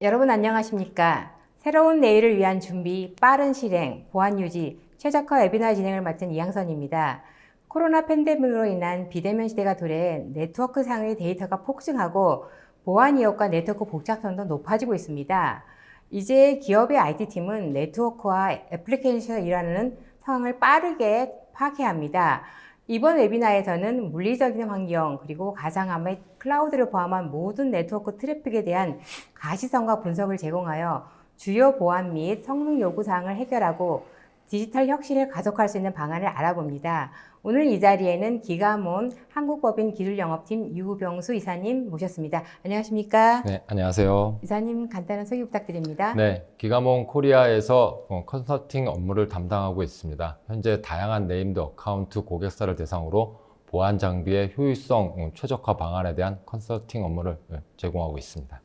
여러분 안녕하십니까? 새로운 내일을 위한 준비, 빠른 실행, 보안 유지, 최적화 웨비나 진행을 맡은 이양선입니다. 코로나 팬데믹으로 인한 비대면 시대가 도래 네트워크 상의 데이터가 폭증하고 보안 위협과 네트워크 복잡성도 높아지고 있습니다. 이제 기업의 IT팀은 네트워크와 애플리케이션을 일하는 상황을 빠르게 파악해야 합니다. 이번 웨비나에서는 물리적인 환경 그리고 가상화폐 클라우드를 포함한 모든 네트워크 트래픽에 대한 가시성과 분석을 제공하여 주요 보안 및 성능 요구사항을 해결하고 디지털 혁신을 가속할 수 있는 방안을 알아봅니다. 오늘 이 자리에는 기가몬 한국법인 기술영업팀 유병수 이사님 모셨습니다. 안녕하십니까? 네, 안녕하세요. 이사님 간단한 소개 부탁드립니다. 네, 기가몬 코리아에서 컨설팅 업무를 담당하고 있습니다. 현재 다양한 네임드 어카운트 고객사를 대상으로 보안 장비의 효율성 최적화 방안에 대한 컨설팅 업무를 제공하고 있습니다.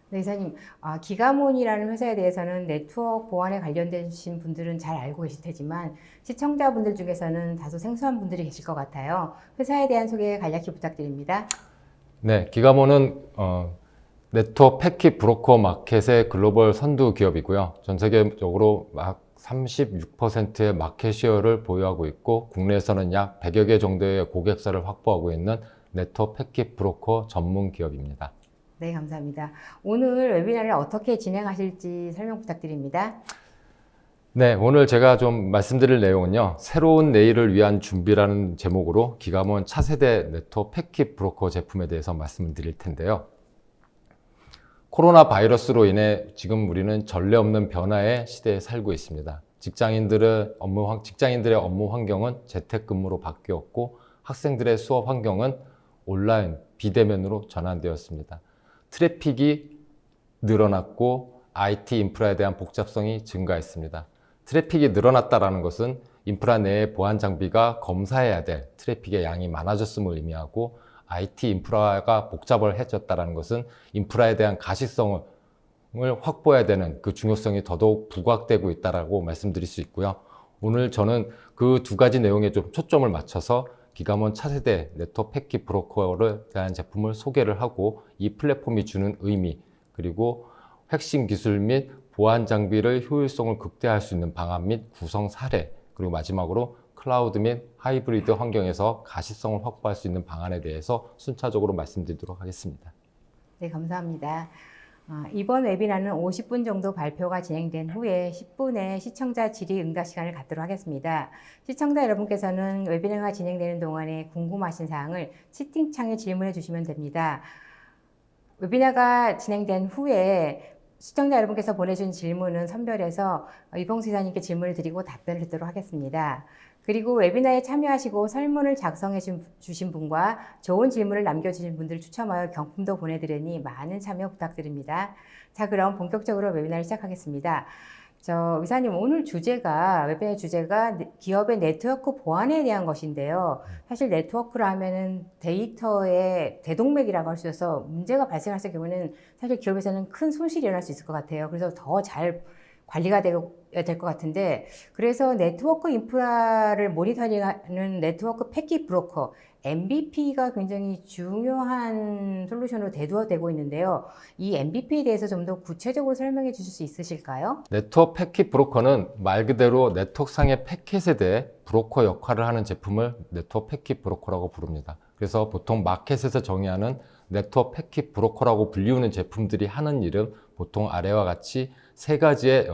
네, 이사님, 기가몬이라는 회사에 대해서는 네트워크 보안에 관련되신 분들은 잘 알고 계실 테지만 시청자분들 중에서는 다소 생소한 분들이 계실 것 같아요. 회사에 대한 소개 간략히 부탁드립니다. 네, 기가몬은 네트워크 패킷 브로커 마켓의 글로벌 선두 기업이고요. 전 세계적으로 막 36%의 마켓 쉐어를 보유하고 있고 국내에서는 약 100여 개 정도의 고객사를 확보하고 있는 네트워크 패킷 브로커 전문 기업입니다. 네, 감사합니다. 오늘 웨비나를 어떻게 진행하실지 설명 부탁드립니다. 네, 오늘 제가 좀 말씀드릴 내용은요. 새로운 내일을 위한 준비라는 제목으로 기가몬 차세대 네트워크 패킷 브로커 제품에 대해서 말씀을 드릴 텐데요. 코로나 바이러스로 인해 지금 우리는 전례 없는 변화의 시대에 살고 있습니다. 직장인들의 업무 환경은 재택근무로 바뀌었고 학생들의 수업 환경은 온라인, 비대면으로 전환되었습니다. 트래픽이 늘어났고 IT 인프라에 대한 복잡성이 증가했습니다. 트래픽이 늘어났다는 것은 인프라 내에 보안 장비가 검사해야 될 트래픽의 양이 많아졌음을 의미하고 IT 인프라가 복잡해졌다는 것은 인프라에 대한 가시성을 확보해야 되는 그 중요성이 더더욱 부각되고 있다고 말씀드릴 수 있고요. 오늘 저는 그 두 가지 내용에 좀 초점을 맞춰서 기가몬 차세대 네트워크 패킷 브로커를 대한 제품을 소개를 하고 이 플랫폼이 주는 의미 그리고 핵심 기술 및 보안 장비를 효율성을 극대화할 수 있는 방안 및 구성 사례 그리고 마지막으로 클라우드 및 하이브리드 환경에서 가시성을 확보할 수 있는 방안에 대해서 순차적으로 말씀드리도록 하겠습니다. 네, 감사합니다. 이번 웨비나는 50분 정도 발표가 진행된 후에 10분의 시청자 질의 응답 시간을 갖도록 하겠습니다. 시청자 여러분께서는 웨비나가 진행되는 동안에 궁금하신 사항을 채팅창에 질문해 주시면 됩니다. 웨비나가 진행된 후에 시청자 여러분께서 보내준 질문은 선별해서 유병수 이사님께 질문을 드리고 답변을 듣도록 하겠습니다. 그리고 웨비나에 참여하시고 설문을 작성해 주신 분과 좋은 질문을 남겨주신 분들을 추첨하여 경품도 보내드리니 많은 참여 부탁드립니다. 자, 그럼 본격적으로 웨비나를 시작하겠습니다. 이사님, 오늘 웨비나의 주제가 기업의 네트워크 보안에 대한 것인데요. 사실 네트워크라 하면은 데이터의 대동맥이라고 할 수 있어서 문제가 발생했을 경우에는 사실 기업에서는 큰 손실이 일어날 수 있을 것 같아요. 그래서 더 잘 관리가 될 것 같은데, 그래서 네트워크 인프라를 모니터링하는 네트워크 패킷 브로커, MVP가 굉장히 중요한 솔루션으로 대두되고 있는데요. 이 MVP에 대해서 좀 더 구체적으로 설명해 주실 수 있으실까요? 네트워크 패킷 브로커는 말 그대로 네트워크상의 패킷에 대해 브로커 역할을 하는 제품을 네트워크 패킷 브로커라고 부릅니다. 그래서 보통 마켓에서 정의하는 네트워크 패킷 브로커라고 불리우는 제품들이 하는 일은 보통 아래와 같이 세 가지의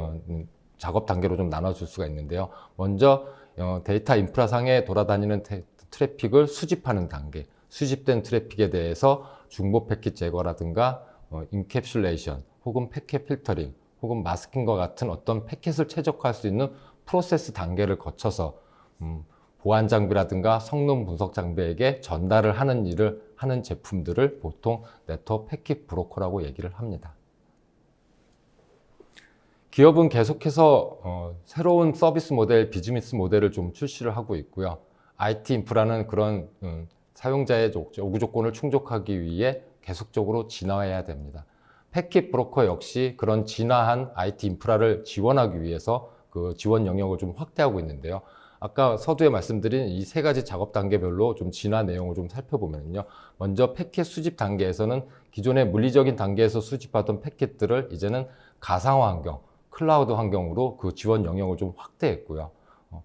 작업 단계로 좀 나눠줄 수가 있는데요. 먼저 데이터 인프라상에 돌아다니는 트래픽을 수집하는 단계, 수집된 트래픽에 대해서 중복 패킷 제거라든가 인캡슐레이션 혹은 패킷 필터링 혹은 마스킹과 같은 어떤 패킷을 최적화할 수 있는 프로세스 단계를 거쳐서 보안 장비라든가 성능 분석 장비에게 전달을 하는 일을 하는 제품들을 보통 네트워크 패킷 브로커라고 얘기를 합니다. 기업은 계속해서 새로운 서비스 모델, 비즈니스 모델을 좀 출시를 하고 있고요. IT 인프라는 그런 사용자의 요구 조건을 충족하기 위해 계속적으로 진화해야 됩니다. 패킷 브로커 역시 그런 진화한 IT 인프라를 지원하기 위해서 그 지원 영역을 좀 확대하고 있는데요. 아까 서두에 말씀드린 이 세 가지 작업 단계별로 좀 진화 내용을 좀 살펴보면요. 먼저 패킷 수집 단계에서는 기존의 물리적인 단계에서 수집하던 패킷들을 이제는 가상화 환경, 클라우드 환경으로 그 지원 영역을 좀 확대했고요.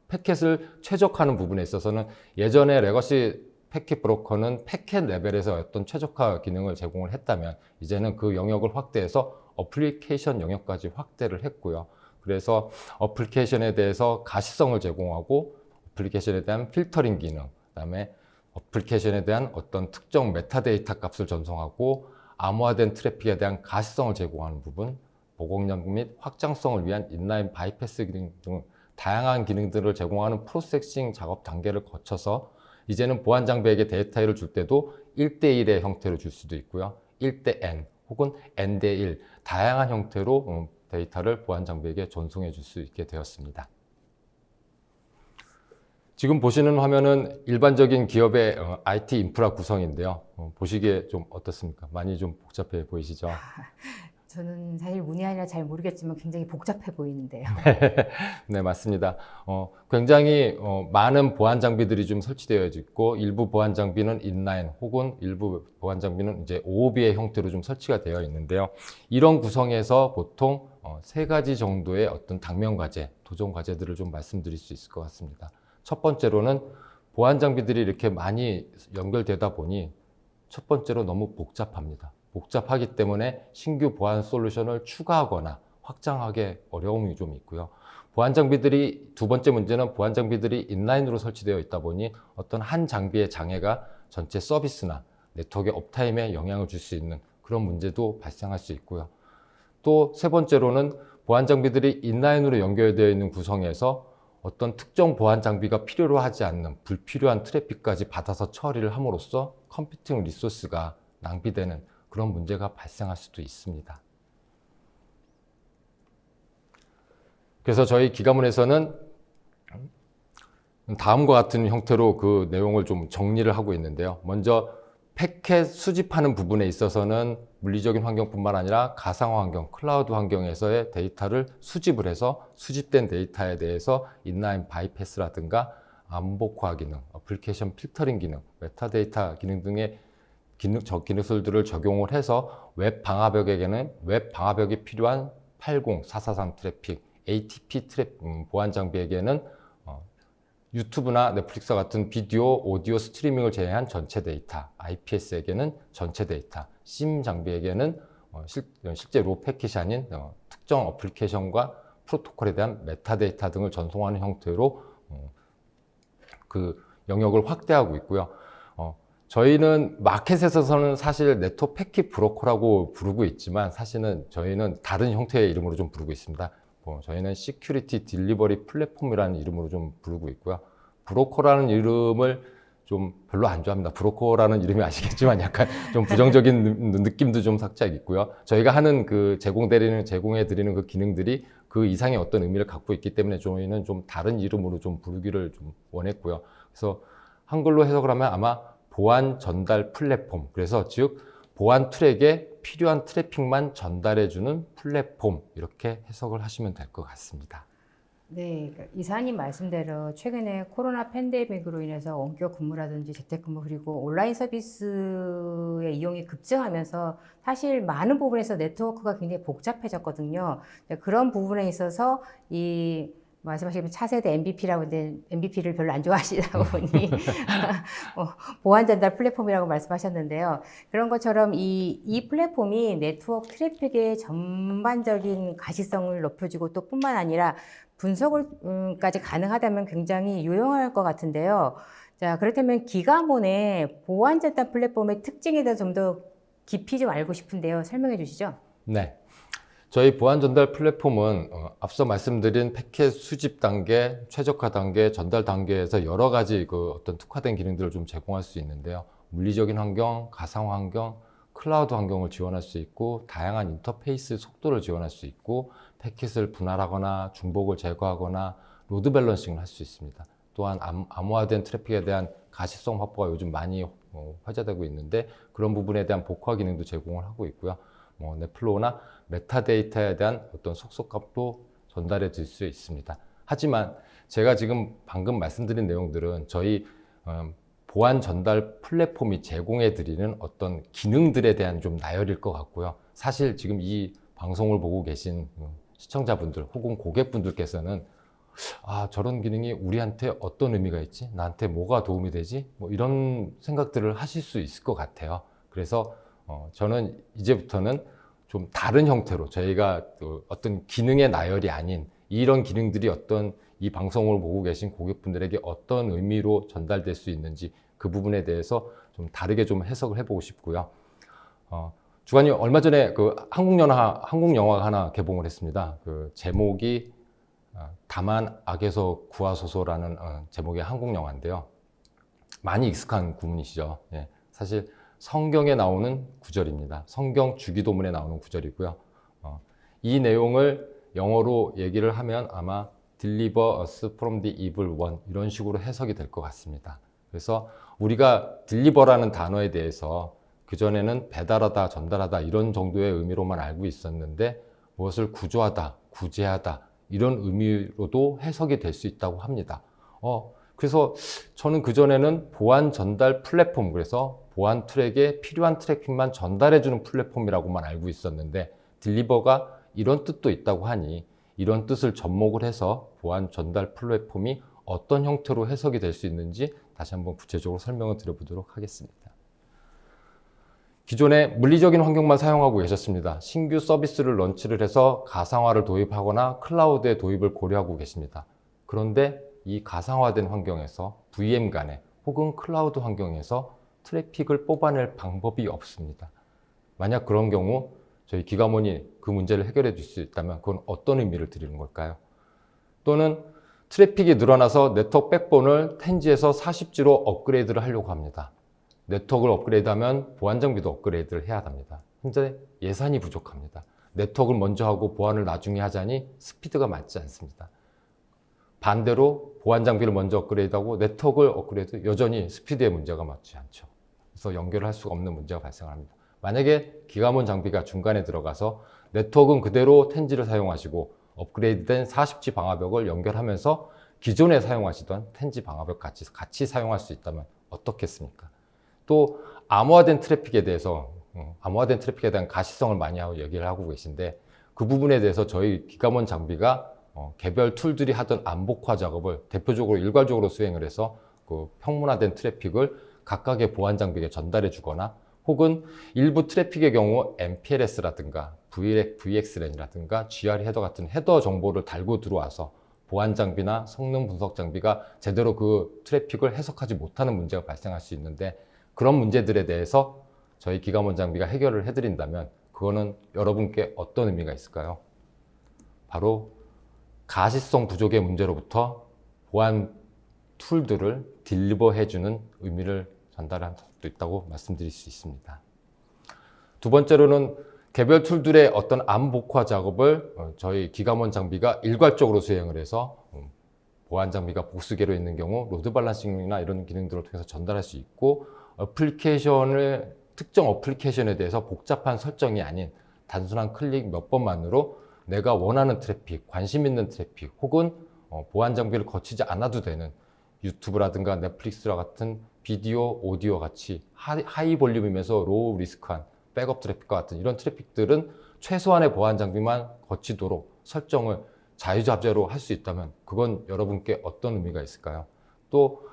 패킷을 최적화하는 부분에 있어서는 예전에 레거시 패킷 브로커는 패킷 레벨에서 어떤 최적화 기능을 제공을 했다면 이제는 그 영역을 확대해서 어플리케이션 영역까지 확대를 했고요. 그래서 어플리케이션에 대해서 가시성을 제공하고 어플리케이션에 대한 필터링 기능, 그다음에 어플리케이션에 대한 어떤 특정 메타데이터 값을 전송하고 암호화된 트래픽에 대한 가시성을 제공하는 부분, 보공력 및 확장성을 위한 인라인 바이패스 기능 등 다양한 기능들을 제공하는 프로세싱 작업 단계를 거쳐서 이제는 보안 장비에게 데이터를 줄 때도 1대1의 형태로 줄 수도 있고요. 1대 N 혹은 N 대1 다양한 형태로 데이터를 보안 장비에게 전송해 줄 수 있게 되었습니다. 지금 보시는 화면은 일반적인 기업의 IT 인프라 구성인데요. 보시기에 좀 어떻습니까? 많이 좀 복잡해 보이시죠? 저는 사실 문의하느라 잘 모르겠지만 굉장히 복잡해 보이는데요. 네, 맞습니다. 굉장히 많은 보안 장비들이 좀 설치되어 있고 일부 보안 장비는 인라인 혹은 일부 보안 장비는 이제 OOB의 형태로 좀 설치가 되어 있는데요. 이런 구성에서 보통 세 가지 정도의 어떤 당면 과제, 도전 과제들을 좀 말씀드릴 수 있을 것 같습니다. 첫 번째로는 보안 장비들이 이렇게 많이 연결되다 보니 첫 번째로 너무 복잡합니다. 복잡하기 때문에 신규 보안 솔루션을 추가하거나 확장하기 어려움이 좀 있고요. 보안 장비들이 두 번째 문제는 보안 장비들이 인라인으로 설치되어 있다 보니 어떤 한 장비의 장애가 전체 서비스나 네트워크의 업타임에 영향을 줄 수 있는 그런 문제도 발생할 수 있고요. 또 세 번째로는 보안 장비들이 인라인으로 연결되어 있는 구성에서 어떤 특정 보안 장비가 필요로 하지 않는 불필요한 트래픽까지 받아서 처리를 함으로써 컴퓨팅 리소스가 낭비되는 그런 문제가 발생할 수도 있습니다. 그래서 저희 기가문에서는 다음과 같은 형태로 그 내용을 좀 정리를 하고 있는데요. 먼저 패킷 수집하는 부분에 있어서는 물리적인 환경뿐만 아니라 가상화 환경, 클라우드 환경에서의 데이터를 수집을 해서 수집된 데이터에 대해서 인라인 바이패스라든가 암복화 기능, 어플리케이션 필터링 기능, 메타데이터 기능 등의 기술들을 적용을 해서 웹 방화벽에게는 웹 방화벽이 필요한 80, 443 트래픽, ATP 보안 장비에게는 유튜브나 넷플릭스 같은 비디오, 오디오 스트리밍을 제외한 전체 데이터, IPS에게는 전체 데이터, SIM 장비에게는 실제 로 패킷이 아닌 특정 어플리케이션과 프로토콜에 대한 메타데이터 등을 전송하는 형태로 그 영역을 확대하고 있고요. 저희는 마켓에서는 사실 네트워크 패킷 브로커라고 부르고 있지만 사실은 저희는 다른 형태의 이름으로 좀 부르고 있습니다. 저희는 시큐리티 딜리버리 플랫폼이라는 이름으로 좀 부르고 있고요. 브로커라는 이름을 좀 별로 안 좋아합니다. 브로커라는 이름이 아시겠지만 약간 좀 부정적인 느낌도 좀 살짝 있고요. 저희가 하는 그 제공해드리는 그 기능들이 그 이상의 어떤 의미를 갖고 있기 때문에 저희는 좀 다른 이름으로 좀 부르기를 좀 원했고요. 그래서 한글로 해석을 하면 아마 보안 전달 플랫폼, 그래서 즉 보안 트랙에 필요한 트래픽만 전달해주는 플랫폼, 이렇게 해석을 하시면 될 것 같습니다. 네, 이사님 말씀대로 최근에 코로나 팬데믹으로 인해서 원격 근무라든지 재택근무 그리고 온라인 서비스의 이용이 급증하면서 사실 많은 부분에서 네트워크가 굉장히 복잡해졌거든요. 그런 부분에 있어서 이 말씀하신 차세대 MVP라고 했는데 MVP를 별로 안 좋아하시다 보니 보안 전달 플랫폼이라고 말씀하셨는데요. 그런 것처럼 이 플랫폼이 네트워크 트래픽의 전반적인 가시성을 높여주고 또 뿐만 아니라 분석을까지 가능하다면 굉장히 유용할 것 같은데요. 자, 그렇다면 기가몬의 보안 전달 플랫폼의 특징에 대해서 좀 더 깊이 좀 알고 싶은데요. 설명해 주시죠. 네. 저희 보안 전달 플랫폼은 앞서 말씀드린 패킷 수집 단계, 최적화 단계, 전달 단계에서 여러 가지 그 어떤 특화된 기능들을 좀 제공할 수 있는데요. 물리적인 환경, 가상 환경, 클라우드 환경을 지원할 수 있고 다양한 인터페이스 속도를 지원할 수 있고 패킷을 분할하거나 중복을 제거하거나 로드 밸런싱을 할 수 있습니다. 또한 암호화된 트래픽에 대한 가시성 확보가 요즘 많이 화제되고 있는데 그런 부분에 대한 복화 기능도 제공을 하고 있고요. 넷플로우나 메타데이터에 대한 어떤 속속값도 전달해 줄 수 있습니다. 하지만 제가 지금 방금 말씀드린 내용들은 저희 보안 전달 플랫폼이 제공해드리는 어떤 기능들에 대한 좀 나열일 것 같고요. 사실 지금 이 방송을 보고 계신 시청자분들 혹은 고객분들께서는 저런 기능이 우리한테 어떤 의미가 있지? 나한테 뭐가 도움이 되지? 뭐 이런 생각들을 하실 수 있을 것 같아요. 그래서 저는 이제부터는 좀 다른 형태로 저희가 어떤 기능의 나열이 아닌 이런 기능들이 어떤 이 방송을 보고 계신 고객분들에게 어떤 의미로 전달될 수 있는지 그 부분에 대해서 좀 다르게 좀 해석을 해보고 싶고요. 주관님 얼마 전에 그 한국 영화가 하나 개봉을 했습니다. 그 제목이 다만 악에서 구하소서라는 제목의 한국 영화인데요. 많이 익숙한 구문이시죠. 예, 사실 성경에 나오는 구절입니다. 성경 주기도문에 나오는 구절이고요. 이 내용을 영어로 얘기를 하면 아마 Deliver us from the evil one 이런 식으로 해석이 될 것 같습니다. 그래서 우리가 Deliver라는 단어에 대해서 그전에는 배달하다, 전달하다 이런 정도의 의미로만 알고 있었는데 무엇을 구조하다, 구제하다 이런 의미로도 해석이 될 수 있다고 합니다. 그래서 저는 그전에는 보안 전달 플랫폼, 그래서 보안 트랙에 필요한 트래픽만 전달해주는 플랫폼이라고만 알고 있었는데 딜리버가 이런 뜻도 있다고 하니 이런 뜻을 접목을 해서 보안 전달 플랫폼이 어떤 형태로 해석이 될 수 있는지 다시 한번 구체적으로 설명을 드려보도록 하겠습니다. 기존에 물리적인 환경만 사용하고 계셨습니다. 신규 서비스를 런치를 해서 가상화를 도입하거나 클라우드의 도입을 고려하고 계십니다. 그런데 이 가상화된 환경에서 VM 간에 혹은 클라우드 환경에서 트래픽을 뽑아낼 방법이 없습니다. 만약 그런 경우 저희 기가몬이 그 문제를 해결해 줄 수 있다면 그건 어떤 의미를 드리는 걸까요? 또는 트래픽이 늘어나서 네트워크 백본을 10G에서 40G로 업그레이드를 하려고 합니다. 네트워크를 업그레이드하면 보안 장비도 업그레이드를 해야 합니다. 현재 예산이 부족합니다. 네트워크를 먼저 하고 보안을 나중에 하자니 스피드가 맞지 않습니다. 반대로 보안 장비를 먼저 업그레이드하고 네트워크를 업그레이드 여전히 스피드에 문제가 맞지 않죠. 그래서 연결을 할 수가 없는 문제가 발생합니다. 만약에 기가몬 장비가 중간에 들어가서 네트워크는 그대로 10G를 사용하시고 업그레이드된 40G 방화벽을 연결하면서 기존에 사용하시던 10G 방화벽 같이 사용할 수 있다면 어떻겠습니까? 또 암호화된 트래픽에 대한 가시성을 많이 얘기를 하고 계신데 그 부분에 대해서 저희 기가몬 장비가 개별 툴들이 하던 암복화 작업을 대표적으로 일괄적으로 수행을 해서 그 평문화된 트래픽을 각각의 보안 장비에 전달해 주거나 혹은 일부 트래픽의 경우 MPLS라든가 VXLAN이라든가 GR 헤더 같은 헤더 정보를 달고 들어와서 보안 장비나 성능 분석 장비가 제대로 그 트래픽을 해석하지 못하는 문제가 발생할 수 있는데 그런 문제들에 대해서 저희 기가몬 장비가 해결을 해드린다면 그거는 여러분께 어떤 의미가 있을까요? 바로 가시성 부족의 문제로부터 보안 툴들을 딜리버 해주는 의미를 전달할 수도 있다고 말씀드릴 수 있습니다. 두 번째로는 개별 툴들의 어떤 암복화 작업을 저희 기가몬 장비가 일괄적으로 수행을 해서 보안 장비가 복수계로 있는 경우 로드 밸런싱이나 이런 기능들을 통해서 전달할 수 있고 특정 어플리케이션에 대해서 복잡한 설정이 아닌 단순한 클릭 몇 번만으로 내가 원하는 트래픽, 관심 있는 트래픽 혹은 보안 장비를 거치지 않아도 되는 유튜브라든가 넷플릭스와 같은 비디오, 오디오 같이 하이 볼륨이면서 로우 리스크한 백업 트래픽과 같은 이런 트래픽들은 최소한의 보안 장비만 거치도록 설정을 자유자재로 할 수 있다면 그건 여러분께 어떤 의미가 있을까요? 또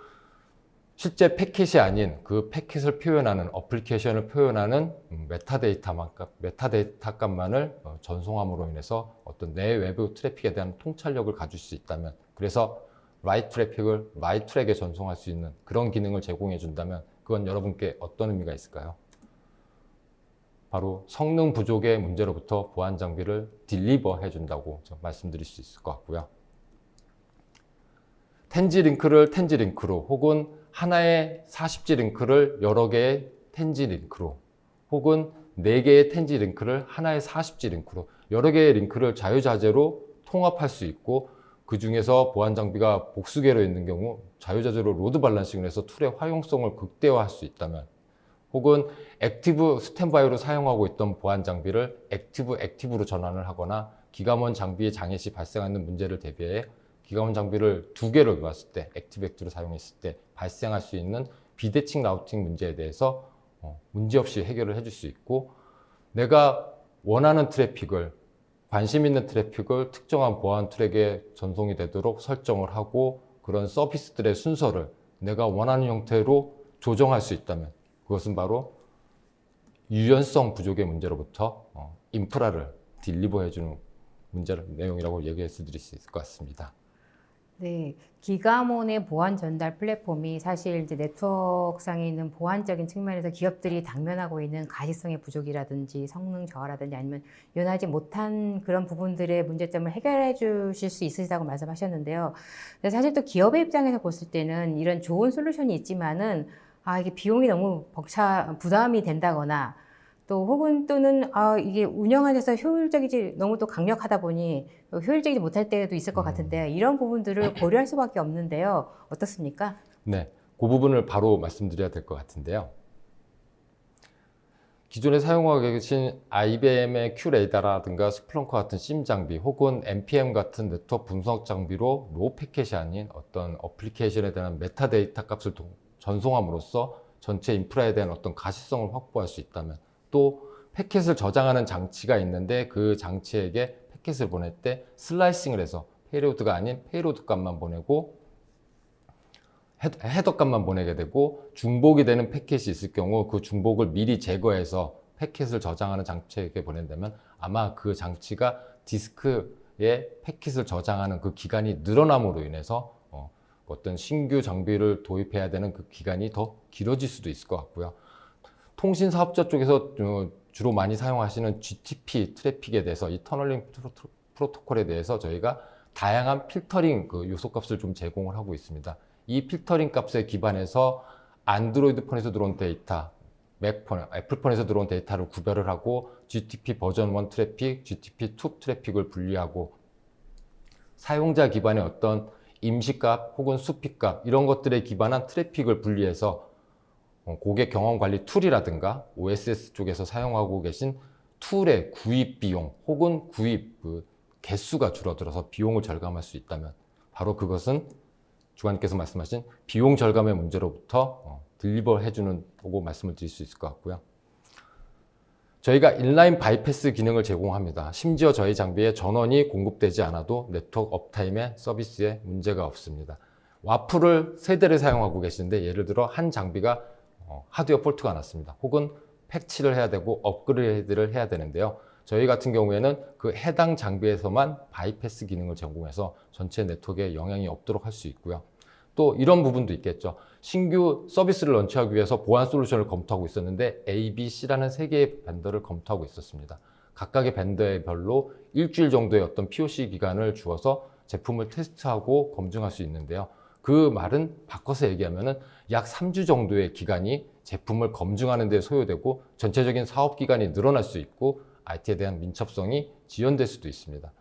실제 패킷이 아닌 그 패킷을 표현하는 어플리케이션을 표현하는 메타데이터 값만을 전송함으로 인해서 어떤 내 외부 트래픽에 대한 통찰력을 가질 수 있다면 그래서 라이트 트래픽을 라이트 트랙에 전송할 수 있는 그런 기능을 제공해 준다면 그건 여러분께 어떤 의미가 있을까요? 바로 성능 부족의 문제로부터 보안 장비를 딜리버 해준다고 말씀드릴 수 있을 것 같고요. 10G 링크를 10G 링크로 혹은 하나의 40G 링크를 여러 개의 10G 링크로 혹은 4개의 10G 링크를 하나의 40G 링크로 여러 개의 링크를 자유자재로 통합할 수 있고 그 중에서 보안 장비가 복수계로 있는 경우 자유자재로 로드 밸런싱을 해서 툴의 활용성을 극대화할 수 있다면 혹은 액티브 스탠바이로 사용하고 있던 보안 장비를 액티브로 전환을 하거나 기가몬 장비의 장애 시 발생하는 문제를 대비해 기가원 장비를 두 개를 놓았을 때, 액티브엑트로 사용했을 때 발생할 수 있는 비대칭 라우팅 문제에 대해서 문제없이 해결을 해줄 수 있고, 내가 원하는 트래픽을, 관심 있는 트래픽을 특정한 보안 트랙에 전송이 되도록 설정을 하고, 그런 서비스들의 순서를 내가 원하는 형태로 조정할 수 있다면, 그것은 바로 유연성 부족의 문제로부터 인프라를 딜리버해주는 내용이라고 얘기해 드릴 수 있을 것 같습니다. 네, 기가몬의 보안 전달 플랫폼이 사실 이제 네트워크상에 있는 보안적인 측면에서 기업들이 당면하고 있는 가시성의 부족이라든지 성능 저하라든지 아니면 연하지 못한 그런 부분들의 문제점을 해결해 주실 수 있으시다고 말씀하셨는데요. 근데 사실 또 기업의 입장에서 봤을 때는 이런 좋은 솔루션이 있지만은 이게 비용이 너무 부담이 된다거나 또 혹은 또는 이게 운영하면서 효율적이지 너무 또 강력하다 보니 효율적이지 못할 때도 있을 것 같은데 이런 부분들을 고려할 수밖에 없는데요. 어떻습니까? 네, 그 부분을 바로 말씀드려야 될 것 같은데요. 기존에 사용하고 계신 IBM의 Q레이더라든가 스플렁크 같은 SIEM 장비 혹은 NPM 같은 네트워크 분석 장비로 로우 패켓이 아닌 어떤 어플리케이션에 대한 메타데이터 값을 전송함으로써 전체 인프라에 대한 어떤 가시성을 확보할 수 있다면, 또 패켓을 저장하는 장치가 있는데 그 장치에게 패켓을 보낼 때 슬라이싱을 해서 페이로드가 아닌 페이로드 값만 보내고 헤더 값만 보내게 되고, 중복이 되는 패켓이 있을 경우 그 중복을 미리 제거해서 패켓을 저장하는 장치에게 보낸다면 아마 그 장치가 디스크에 패켓을 저장하는 그 기간이 늘어남으로 인해서 어떤 신규 장비를 도입해야 되는 그 기간이 더 길어질 수도 있을 것 같고요. 통신 사업자 쪽에서 주로 많이 사용하시는 GTP 트래픽에 대해서, 이 터널링 프로토콜에 대해서 저희가 다양한 필터링 그 요소값을 좀 제공을 하고 있습니다. 이 필터링 값에 기반해서 안드로이드 폰에서 들어온 데이터, 맥폰, 애플폰에서 들어온 데이터를 구별을 하고 GTP 버전 1 트래픽, GTP 2 트래픽을 분리하고, 사용자 기반의 어떤 임시값 혹은 수픽값 이런 것들에 기반한 트래픽을 분리해서 고객 경험 관리 툴이라든가 OSS 쪽에서 사용하고 계신 툴의 구입 비용 혹은 구입 그 개수가 줄어들어서 비용을 절감할 수 있다면, 바로 그것은 주관님께서 말씀하신 비용 절감의 문제로부터 딜리버 해주는 거고 말씀을 드릴 수 있을 것 같고요. 저희가 인라인 바이패스 기능을 제공합니다. 심지어 저희 장비에 전원이 공급되지 않아도 네트워크 업타임의 서비스에 문제가 없습니다. 와플을 3대를 사용하고 계시는데, 예를 들어 한 장비가 하드웨어 폴트가 났습니다. 혹은 패치를 해야 되고 업그레이드를 해야 되는데요. 저희 같은 경우에는 그 해당 장비에서만 바이패스 기능을 제공해서 전체 네트워크에 영향이 없도록 할 수 있고요. 또 이런 부분도 있겠죠. 신규 서비스를 런치하기 위해서 보안 솔루션을 검토하고 있었는데 A, B, C라는 3개의 벤더를 검토하고 있었습니다. 각각의 벤더에 별로 일주일 정도의 어떤 POC 기간을 주어서 제품을 테스트하고 검증할 수 있는데요. 그 말은 바꿔서 얘기하면은 약 3주 정도의 기간이 제품을 검증하는 데 소요되고 전체적인 사업 기간이 늘어날 수 있고 IT에 대한 민첩성이 지연될 수도 있습니다.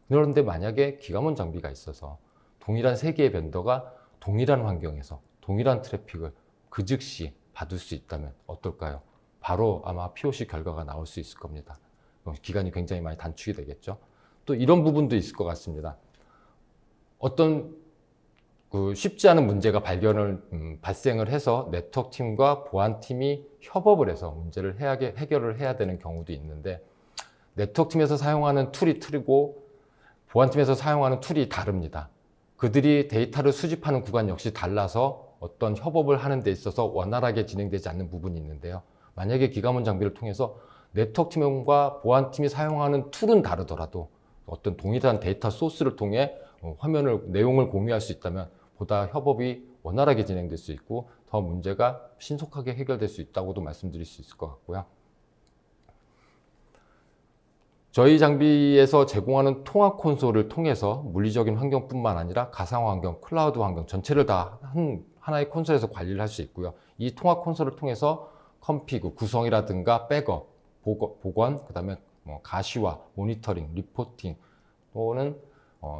그런데 만약에 기가몬 장비가 있어서 동일한 3개의 벤더가 동일한 환경에서 동일한 트래픽을 그 즉시 받을 수 있다면 어떨까요? 바로 아마 POC 결과가 나올 수 있을 겁니다. 기간이 굉장히 많이 단축이 되겠죠. 또 이런 부분도 있을 것 같습니다. 어떤 쉽지 않은 문제가 발생을 해서 네트워크 팀과 보안 팀이 협업을 해서 문제를 해결을 해야 되는 경우도 있는데, 네트워크 팀에서 사용하는 툴이 틀리고 보안 팀에서 사용하는 툴이 다릅니다. 그들이 데이터를 수집하는 구간 역시 달라서 어떤 협업을 하는 데 있어서 원활하게 진행되지 않는 부분이 있는데요. 만약에 기가몬 장비를 통해서 네트워크 팀과 보안 팀이 사용하는 툴은 다르더라도 어떤 동일한 데이터 소스를 통해 내용을 공유할 수 있다면 보다 협업이 원활하게 진행될 수 있고 더 문제가 신속하게 해결될 수 있다고도 말씀드릴 수 있을 것 같고요. 저희 장비에서 제공하는 통합 콘솔을 통해서 물리적인 환경뿐만 아니라 가상 환경, 클라우드 환경 전체를 다 하나의 콘솔에서 관리를 할 수 있고요. 이 통합 콘솔을 통해서 컴피그, 구성이라든가 백업, 보관, 그다음에 가시화, 모니터링, 리포팅 또는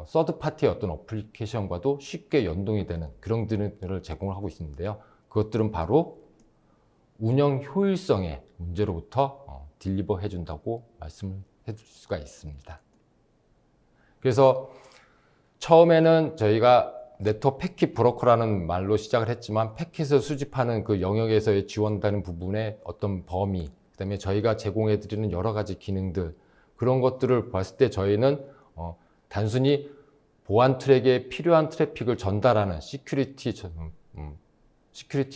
서드 파티의 어떤 어플리케이션과도 쉽게 연동이 되는 그런 기능들을 제공을 하고 있는데요. 그것들은 바로 운영 효율성의 문제로부터 딜리버 해준다고 말씀을 해줄 수가 있습니다. 그래서 처음에는 저희가 네트워크 패킷 브로커라는 말로 시작을 했지만 패킷을 수집하는 그 영역에서의 지원되는 부분의 어떤 범위, 그다음에 저희가 제공해드리는 여러 가지 기능들, 그런 것들을 봤을 때 저희는 단순히 보안 트랙에 필요한 트래픽을 전달하는 시큐리티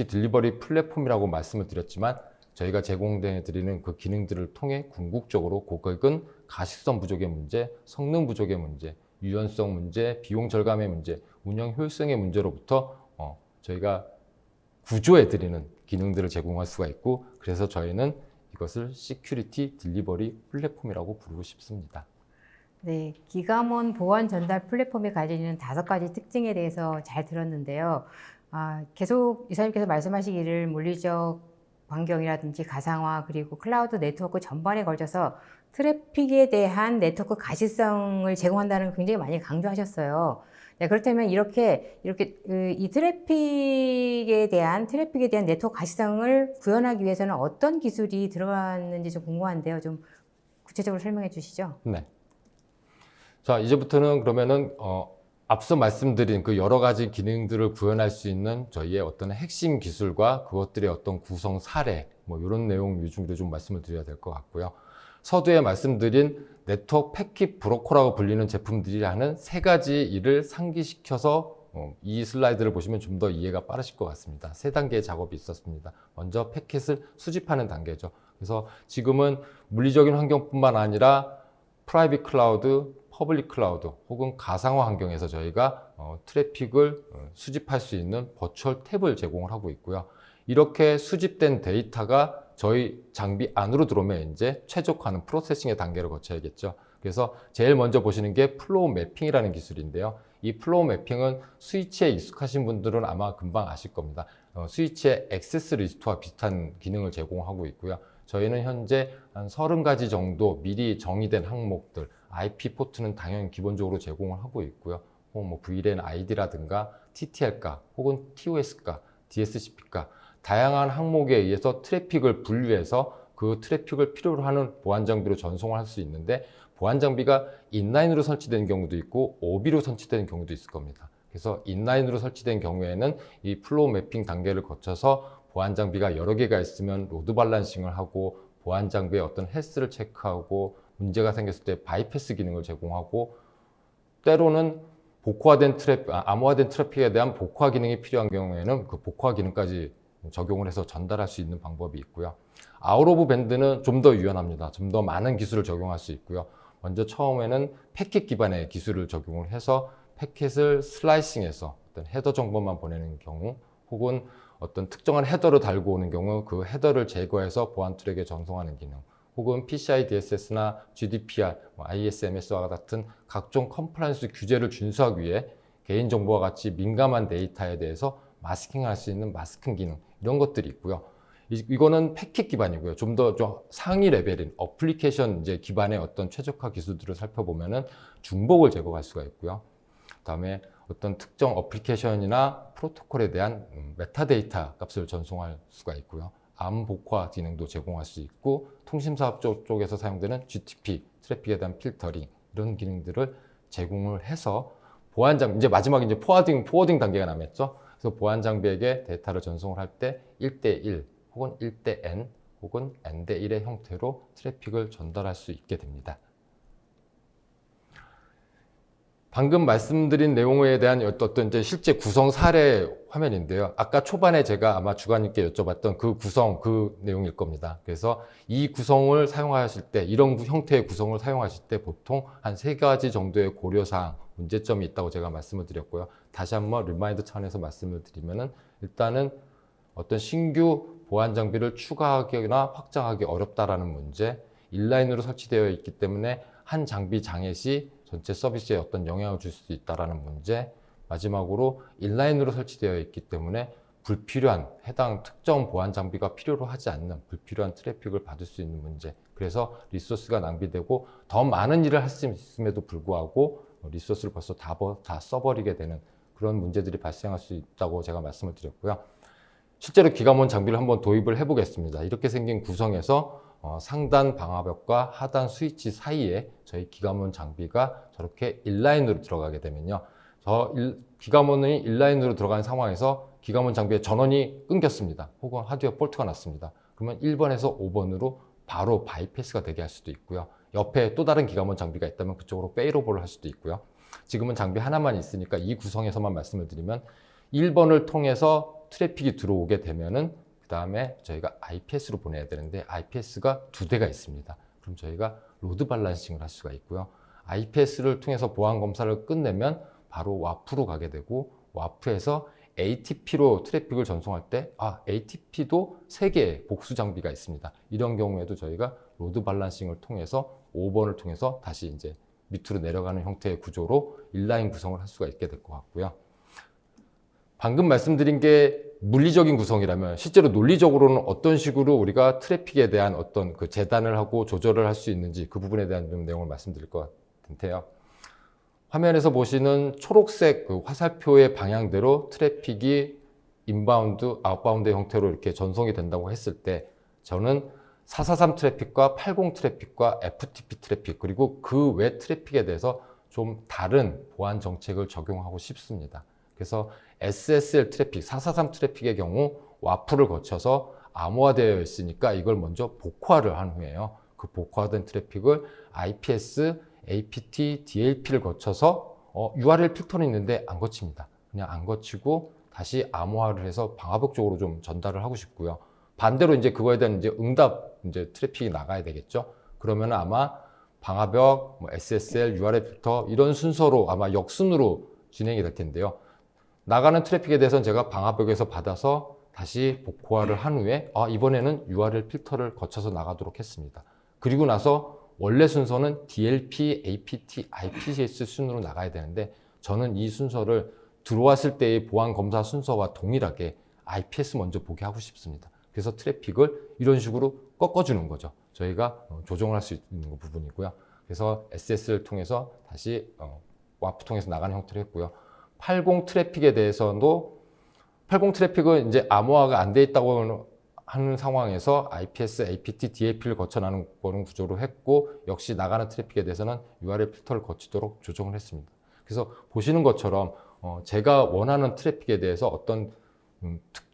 딜리버리 플랫폼이라고 말씀을 드렸지만, 저희가 제공해드리는 그 기능들을 통해 궁극적으로 고객은 가시성 부족의 문제, 성능 부족의 문제, 유연성 문제, 비용 절감의 문제, 운영 효율성의 문제로부터 저희가 구조해드리는 기능들을 제공할 수가 있고, 그래서 저희는 이것을 시큐리티 딜리버리 플랫폼이라고 부르고 싶습니다. 네, 기감원 보안 전달 플랫폼이 가지는 5가지 특징에 대해서 잘 들었는데요. 계속 이사님께서 말씀하시기를 물리적 환경이라든지 가상화 그리고 클라우드 네트워크 전반에 걸쳐서 트래픽에 대한 네트워크 가시성을 제공한다는 걸 굉장히 많이 강조하셨어요. 네, 그렇다면 이렇게 이 트래픽에 대한 네트워크 가시성을 구현하기 위해서는 어떤 기술이 들어갔는지 좀 궁금한데요. 좀 구체적으로 설명해 주시죠. 네. 자, 이제부터는 그러면은 앞서 말씀드린 그 여러 가지 기능들을 구현할 수 있는 저희의 어떤 핵심 기술과 그것들의 어떤 구성 사례, 뭐 이런 내용 위주로 좀 말씀을 드려야 될 것 같고요. 서두에 말씀드린 네트워크 패킷 브로커라고 불리는 제품들이 하는 3가지 일을 상기시켜서 이 슬라이드를 보시면 좀 더 이해가 빠르실 것 같습니다. 3단계의 작업이 있었습니다. 먼저 패킷을 수집하는 단계죠. 그래서 지금은 물리적인 환경뿐만 아니라 프라이빗 클라우드, 퍼블릭 클라우드 혹은 가상화 환경에서 저희가 트래픽을 수집할 수 있는 버추얼 탭을 제공을 하고 있고요. 이렇게 수집된 데이터가 저희 장비 안으로 들어오면 이제 최적화하는 프로세싱의 단계를 거쳐야겠죠. 그래서 제일 먼저 보시는 게 플로우 매핑이라는 기술인데요. 이 플로우 매핑은 스위치에 익숙하신 분들은 아마 금방 아실 겁니다. 스위치의 액세스 리스트와 비슷한 기능을 제공하고 있고요. 저희는 현재 한 30가지 정도 미리 정의된 항목들, IP 포트는 당연히 기본적으로 제공을 하고 있고요. 뭐 VLAN ID라든가 TTL가 혹은 TOS가, DSCP가 다양한 항목에 의해서 트래픽을 분류해서 그 트래픽을 필요로 하는 보안 장비로 전송을 할 수 있는데, 보안 장비가 인라인으로 설치된 경우도 있고 OB로 설치된 경우도 있을 겁니다. 그래서 인라인으로 설치된 경우에는 이 플로우 매핑 단계를 거쳐서 보안 장비가 여러 개가 있으면 로드 밸런싱을 하고 보안 장비의 어떤 헬스를 체크하고 문제가 생겼을 때 바이패스 기능을 제공하고, 때로는 암호화된 트래픽에 대한 복화 기능이 필요한 경우에는 그 복화 기능까지 적용을 해서 전달할 수 있는 방법이 있고요. 아웃 오브 밴드는 좀 더 유연합니다. 좀 더 많은 기술을 적용할 수 있고요. 먼저 처음에는 패킷 기반의 기술을 적용을 해서 패킷을 슬라이싱해서 어떤 헤더 정보만 보내는 경우, 혹은 어떤 특정한 헤더를 달고 오는 경우 그 헤더를 제거해서 보안 트랙에 전송하는 기능, 혹은 PCI DSS나 GDPR, ISMS와 같은 각종 컴플라이언스 규제를 준수하기 위해 개인정보와 같이 민감한 데이터에 대해서 마스킹할 수 있는 마스킹 기능, 이런 것들이 있고요. 이거는 패킷 기반이고요. 좀 더 상위 레벨인 어플리케이션 이제 기반의 어떤 최적화 기술들을 살펴보면은 중복을 제거할 수가 있고요. 그다음에 어떤 특정 어플리케이션이나 프로토콜에 대한 메타데이터 값을 전송할 수가 있고요. 암 복화 기능도 제공할 수 있고, 통신사업 쪽에서 사용되는 GTP, 트래픽에 대한 필터링, 이런 기능들을 제공을 해서 보안 장비, 이제 마지막에 이제 포워딩 단계가 남았죠. 그래서 보안 장비에게 데이터를 전송을 할 때 1대1 혹은 1대-N 혹은 N-대-1의 형태로 트래픽을 전달할 수 있게 됩니다. 방금 말씀드린 내용에 대한 어떤 이제 실제 구성 사례 화면인데요. 아까 초반에 제가 아마 주관님께 여쭤봤던 그 내용일 겁니다. 그래서 이 구성을 사용하실 때, 이런 형태의 구성을 사용하실 때 보통 한 3가지 정도의 고려사항, 문제점이 있다고 제가 말씀을 드렸고요. 다시 한번 리마인드 차원에서 말씀을 드리면은, 일단은 어떤 신규 보안 장비를 추가하거나 확장하기 어렵다라는 문제, 인라인으로 설치되어 있기 때문에 한 장비 장애 시 전체 서비스에 어떤 영향을 줄 수 있다는 문제, 마지막으로 인라인으로 설치되어 있기 때문에 불필요한 해당 특정 보안 장비가 필요로 하지 않는 불필요한 트래픽을 받을 수 있는 문제, 그래서 리소스가 낭비되고 더 많은 일을 할 수 있음에도 불구하고 리소스를 벌써 다 써버리게 되는 그런 문제들이 발생할 수 있다고 제가 말씀을 드렸고요. 실제로 기감원 장비를 한번 도입을 해보겠습니다. 이렇게 생긴 구성에서 상단 방화벽과 하단 스위치 사이에 저희 기감원 장비가 저렇게 인라인으로 들어가게 되면요, 기가몬이 인라인으로 들어가는 상황에서 기가몬 장비의 전원이 끊겼습니다. 혹은 하드웨어 폴트가 났습니다. 그러면 1번에서 5번으로 바로 바이패스가 되게 할 수도 있고요. 옆에 또 다른 기가몬 장비가 있다면 그쪽으로 페이로버를 할 수도 있고요. 지금은 장비 하나만 있으니까 이 구성에서만 말씀을 드리면 1번을 통해서 트래픽이 들어오게 되면은 그 다음에 저희가 IPS로 보내야 되는데 IPS가 2대가 있습니다. 그럼 저희가 로드 밸런싱을 할 수가 있고요. IPS를 통해서 보안 검사를 끝내면 바로 와프로 가게 되고 와프에서 ATP로 트래픽을 전송할 때 ATP도 3개의 복수 장비가 있습니다. 이런 경우에도 저희가 로드 밸런싱을 통해서 5번을 통해서 다시 이제 밑으로 내려가는 형태의 구조로 인라인 구성을 할 수가 있게 될 것 같고요. 방금 말씀드린 게 물리적인 구성이라면 실제로 논리적으로는 어떤 식으로 우리가 트래픽에 대한 어떤 그 재단을 하고 조절을 할 수 있는지 그 부분에 대한 좀 내용을 말씀드릴 것 같은데요. 화면에서 보시는 초록색 그 화살표의 방향대로 트래픽이 인바운드, 아웃바운드 형태로 이렇게 전송이 된다고 했을 때 저는 443 트래픽과 80 트래픽과 FTP 트래픽 그리고 그 외 트래픽에 대해서 좀 다른 보안 정책을 적용하고 싶습니다. 그래서 SSL 트래픽, 443 트래픽의 경우 와프를 거쳐서 암호화되어 있으니까 이걸 먼저 복화를 한 후에요. 그 복화된 트래픽을 IPS, APT, DLP를 거쳐서 URL 필터는 있는데 안 거칩니다. 그냥 안 거치고 다시 암호화를 해서 방화벽 쪽으로 좀 전달을 하고 싶고요. 반대로 이제 그거에 대한 이제 응답 이제 트래픽이 나가야 되겠죠. 그러면 아마 방화벽, SSL, URL 필터 이런 순서로 아마 역순으로 진행이 될 텐데요. 나가는 트래픽에 대해서는 제가 방화벽에서 받아서 다시 복호화를 한 후에 이번에는 URL 필터를 거쳐서 나가도록 했습니다. 그리고 나서 원래 순서는 DLP, APT, IPS 순으로 나가야 되는데 저는 이 순서를 들어왔을 때의 보안 검사 순서와 동일하게 IPS 먼저 보게 하고 싶습니다. 그래서 트래픽을 이런 식으로 꺾어주는 거죠. 저희가 조정을 할 수 있는 부분이고요. 그래서 SS를 통해서 다시 와프 통해서 나가는 형태로 했고요. 80 트래픽에 대해서도 80 트래픽은 이제 암호화가 안 돼 있다고 하는 상황에서 IPS, APT, DLP를 거쳐 나가는 구조로 했고 역시 나가는 트래픽에 대해서는 URL 필터를 거치도록 조정을 했습니다. 그래서 보시는 것처럼 제가 원하는 트래픽에 대해서 어떤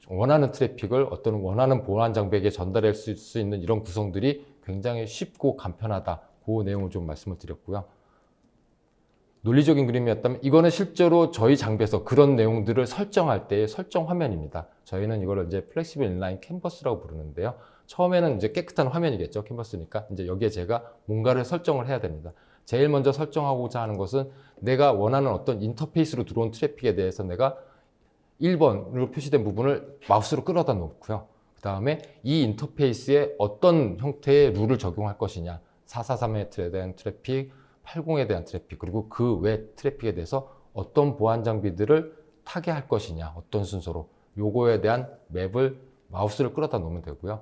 원하는 트래픽을 어떤 원하는 보안 장비에게 전달할 수 있는 이런 구성들이 굉장히 쉽고 간편하다. 그 내용을 좀 말씀을 드렸고요. 논리적인 그림이었다면 이거는 실제로 저희 장비에서 그런 내용들을 설정할 때의 설정 화면입니다. 저희는 이걸 이제 플렉시블 인라인 캔버스라고 부르는데요. 처음에는 이제 깨끗한 화면이겠죠. 캔버스니까. 이제 여기에 제가 뭔가를 설정을 해야 됩니다. 제일 먼저 설정하고자 하는 것은 내가 원하는 어떤 인터페이스로 들어온 트래픽에 대해서 내가 1번으로 표시된 부분을 마우스로 끌어다 놓고요. 그 다음에 이 인터페이스에 어떤 형태의 룰을 적용할 것이냐. 443에 대한 트래픽, 80에 대한 트래픽, 그리고 그 외 트래픽에 대해서 어떤 보안 장비들을 타겟할 것이냐, 어떤 순서로. 요거에 대한 맵을 마우스를 끌어다 놓으면 되고요.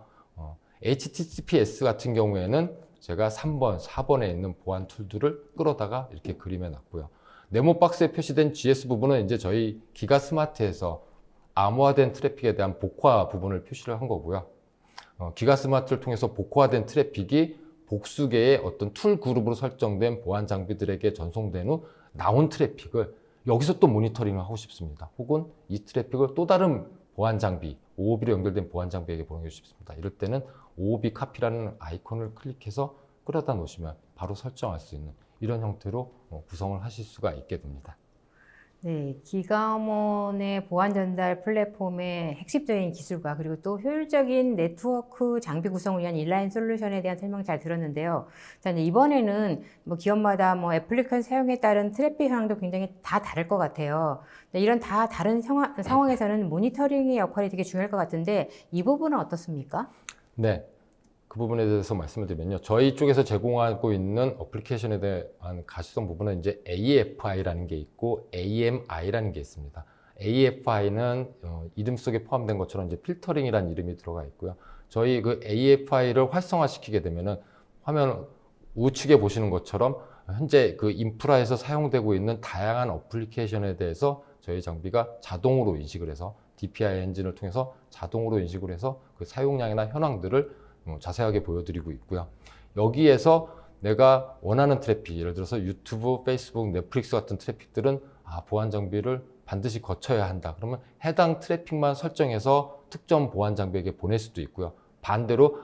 HTTPS 같은 경우에는 제가 3번, 4번에 있는 보안 툴들을 끌어다가 이렇게 그림해 놨고요. 네모 박스에 표시된 GS 부분은 이제 저희 기가 스마트에서 암호화된 트래픽에 대한 복화 부분을 표시를 한 거고요. 기가 스마트를 통해서 복화된 트래픽이 복수계의 어떤 툴 그룹으로 설정된 보안 장비들에게 전송된 후 나온 트래픽을 여기서 또 모니터링을 하고 싶습니다. 혹은 이 트래픽을 또 다른 보안 장비, OOB로 연결된 보안 장비에게 보내고 싶습니다. 이럴 때는 OOB 카피라는 아이콘을 클릭해서 끌어다 놓으시면 바로 설정할 수 있는 이런 형태로 구성을 하실 수가 있게 됩니다. 네, 기가몬의 보안 전달 플랫폼의 핵심적인 기술과 그리고 또 효율적인 네트워크 장비 구성을 위한 인라인 솔루션에 대한 설명 잘 들었는데요. 자, 이번에는 기업마다 애플리케이션 사용에 따른 트래픽 현황도 굉장히 다 다를 것 같아요. 이런 다 다른 상황에서는 모니터링의 역할이 되게 중요할 것 같은데 이 부분은 어떻습니까? 네. 그 부분에 대해서 말씀을 드리면요. 저희 쪽에서 제공하고 있는 어플리케이션에 대한 가시성 부분은 이제 AFI라는 게 있고 AMI라는 게 있습니다. AFI는 이름 속에 포함된 것처럼 이제 필터링이라는 이름이 들어가 있고요. 저희 그 AFI를 활성화시키게 되면은 화면 우측에 보시는 것처럼 현재 그 인프라에서 사용되고 있는 다양한 어플리케이션에 대해서 저희 장비가 자동으로 인식을 해서 DPI 엔진을 통해서 자동으로 인식을 해서 그 사용량이나 현황들을 자세하게 보여드리고 있고요. 여기에서 내가 원하는 트래픽, 예를 들어서 유튜브, 페이스북, 넷플릭스 같은 트래픽들은 보안 장비를 반드시 거쳐야 한다. 그러면 해당 트래픽만 설정해서 특정 보안 장비에게 보낼 수도 있고요. 반대로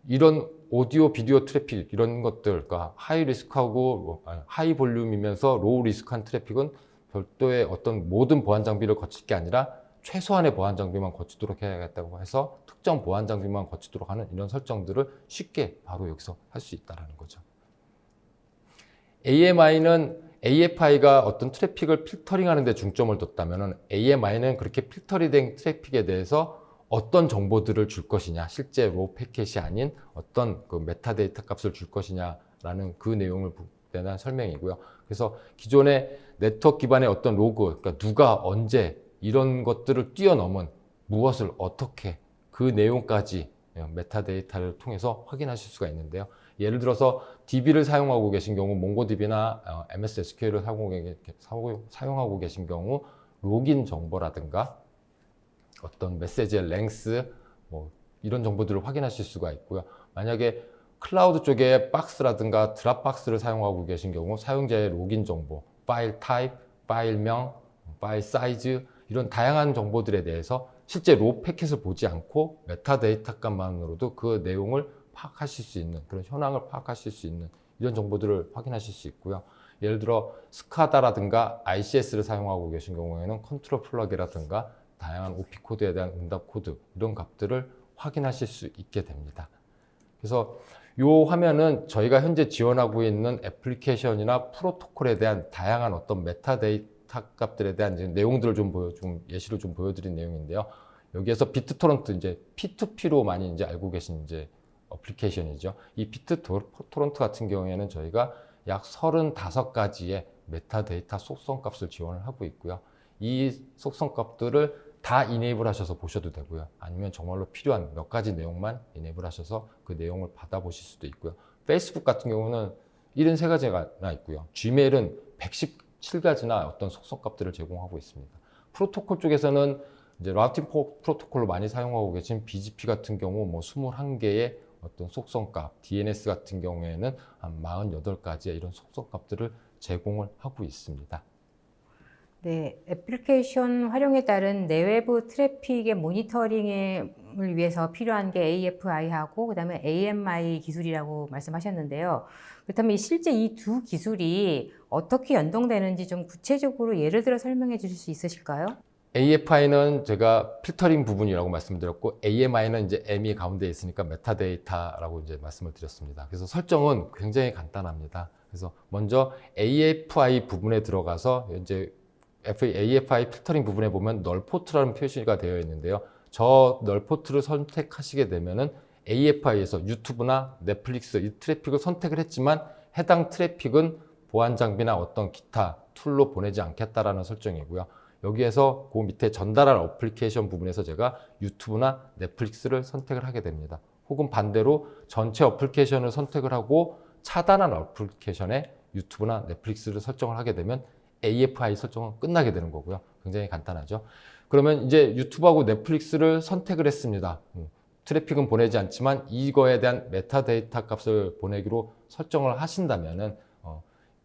이런 오디오, 비디오 트래픽 이런 것들, 그러니까 하이 리스크하고 하이 볼륨이면서 로우 리스크한 트래픽은 별도의 어떤 모든 보안 장비를 거칠 게 아니라 최소한의 보안 장비만 거치도록 해야겠다고 해서 특정 보안 장비만 거치도록 하는 이런 설정들을 쉽게 바로 여기서 할 수 있다는 거죠. AMI는 AFI가 어떤 트래픽을 필터링하는 데 중점을 뒀다면 AMI는 그렇게 필터링 된 트래픽에 대해서 어떤 정보들을 줄 것이냐, 실제 로우 패킷이 아닌 어떤 그 메타데이터 값을 줄 것이냐라는 그 내용을 대한 설명이고요. 그래서 기존의 네트워크 기반의 어떤 로그, 그러니까 누가 언제 이런 것들을 뛰어넘은 무엇을 어떻게 그 내용까지 메타데이터를 통해서 확인하실 수가 있는데요. 예를 들어서 DB를 사용하고 계신 경우, 몽고DB나 MS SQL을 사용하고 계신 경우 로긴 정보라든가 어떤 메시지의 랭스 이런 정보들을 확인하실 수가 있고요. 만약에 클라우드 쪽에 박스라든가 드랍박스를 사용하고 계신 경우 사용자의 로긴 정보, 파일 타입, 파일명, 파일 사이즈 이런 다양한 정보들에 대해서 실제 로우 패킷을 보지 않고 메타데이터 값만으로도 그 내용을 파악하실 수 있는, 그런 현황을 파악하실 수 있는 이런 정보들을 확인하실 수 있고요. 예를 들어 스카다라든가 ICS를 사용하고 계신 경우에는 컨트롤 플러그라든가 다양한 OP 코드에 대한 응답 코드 이런 값들을 확인하실 수 있게 됩니다. 그래서 이 화면은 저희가 현재 지원하고 있는 애플리케이션이나 프로토콜에 대한 다양한 어떤 메타데이터 값들에 대한 내용들을 좀 예시로 좀 보여드린 내용인데요. 여기에서 비트토런트 이제 P2P로 많이 이제 알고 계신 이제 어플리케이션이죠. 이 비트토런트 같은 경우에는 저희가 약 35가지의 메타데이터 속성 값을 지원을 하고 있고요. 이 속성 값들을 다 이네이블 하셔서 보셔도 되고요. 아니면 정말로 필요한 몇 가지 내용만 이네이블 하셔서 그 내용을 받아보실 수도 있고요. 페이스북 같은 경우는 73가지가 있고요. Gmail은 117가지나 어떤 속성 값들을 제공하고 있습니다. 프로토콜 쪽에서는 이제 라우팅 프로토콜로 많이 사용하고 계신 BGP 같은 경우 21개의 어떤 속성 값, DNS 같은 경우에는 한 48가지의 이런 속성 값들을 제공을 하고 있습니다. 네, 애플리케이션 활용에 따른 내외부 트래픽의 모니터링을 위해서 필요한 게 AFI하고 그다음에 AMI 기술이라고 말씀하셨는데요. 그렇다면 실제 이 두 기술이 어떻게 연동되는지 좀 구체적으로 예를 들어 설명해 주실 수 있으실까요? AFI는 제가 필터링 부분이라고 말씀드렸고 AMI는 이제 M이 가운데 있으니까 메타데이터라고 이제 말씀을 드렸습니다. 그래서 설정은 굉장히 간단합니다. 그래서 먼저 AFI 부분에 들어가서 이제 AFI 필터링 부분에 보면 널 포트라는 표시가 되어 있는데요. 저 널 포트를 선택하시게 되면은 AFI에서 유튜브나 넷플릭스 이 트래픽을 선택을 했지만 해당 트래픽은 보안 장비나 어떤 기타 툴로 보내지 않겠다라는 설정이고요. 여기에서 그 밑에 전달할 어플리케이션 부분에서 제가 유튜브나 넷플릭스를 선택을 하게 됩니다. 혹은 반대로 전체 어플리케이션을 선택을 하고 차단한 어플리케이션에 유튜브나 넷플릭스를 설정을 하게 되면 AFI 설정은 끝나게 되는 거고요. 굉장히 간단하죠. 그러면 이제 유튜브하고 넷플릭스를 선택을 했습니다. 트래픽은 보내지 않지만 이거에 대한 메타데이터 값을 보내기로 설정을 하신다면은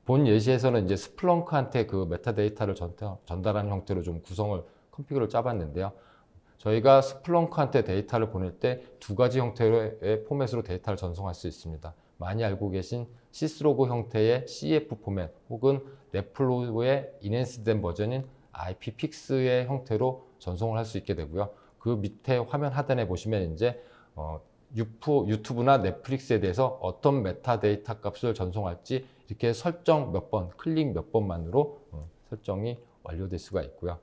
본 예시에서는 이제 스플렁크한테 그 메타데이터를 전달하는 형태로 좀 구성을 컨피그를 짜봤는데요. 저희가 스플렁크한테 데이터를 보낼 때 두 가지 형태의 포맷으로 데이터를 전송할 수 있습니다. 많이 알고 계신 시스로그 형태의 CF 포맷 혹은 랩플로우의 인핸스된 버전인 IPFix의 형태로 전송을 할 수 있게 되고요. 그 밑에 화면 하단에 보시면 이제 유튜브나 넷플릭스에 대해서 어떤 메타데이터 값을 전송할지 이렇게 설정 몇 번, 클릭 몇 번만으로 설정이 완료될 수가 있고요.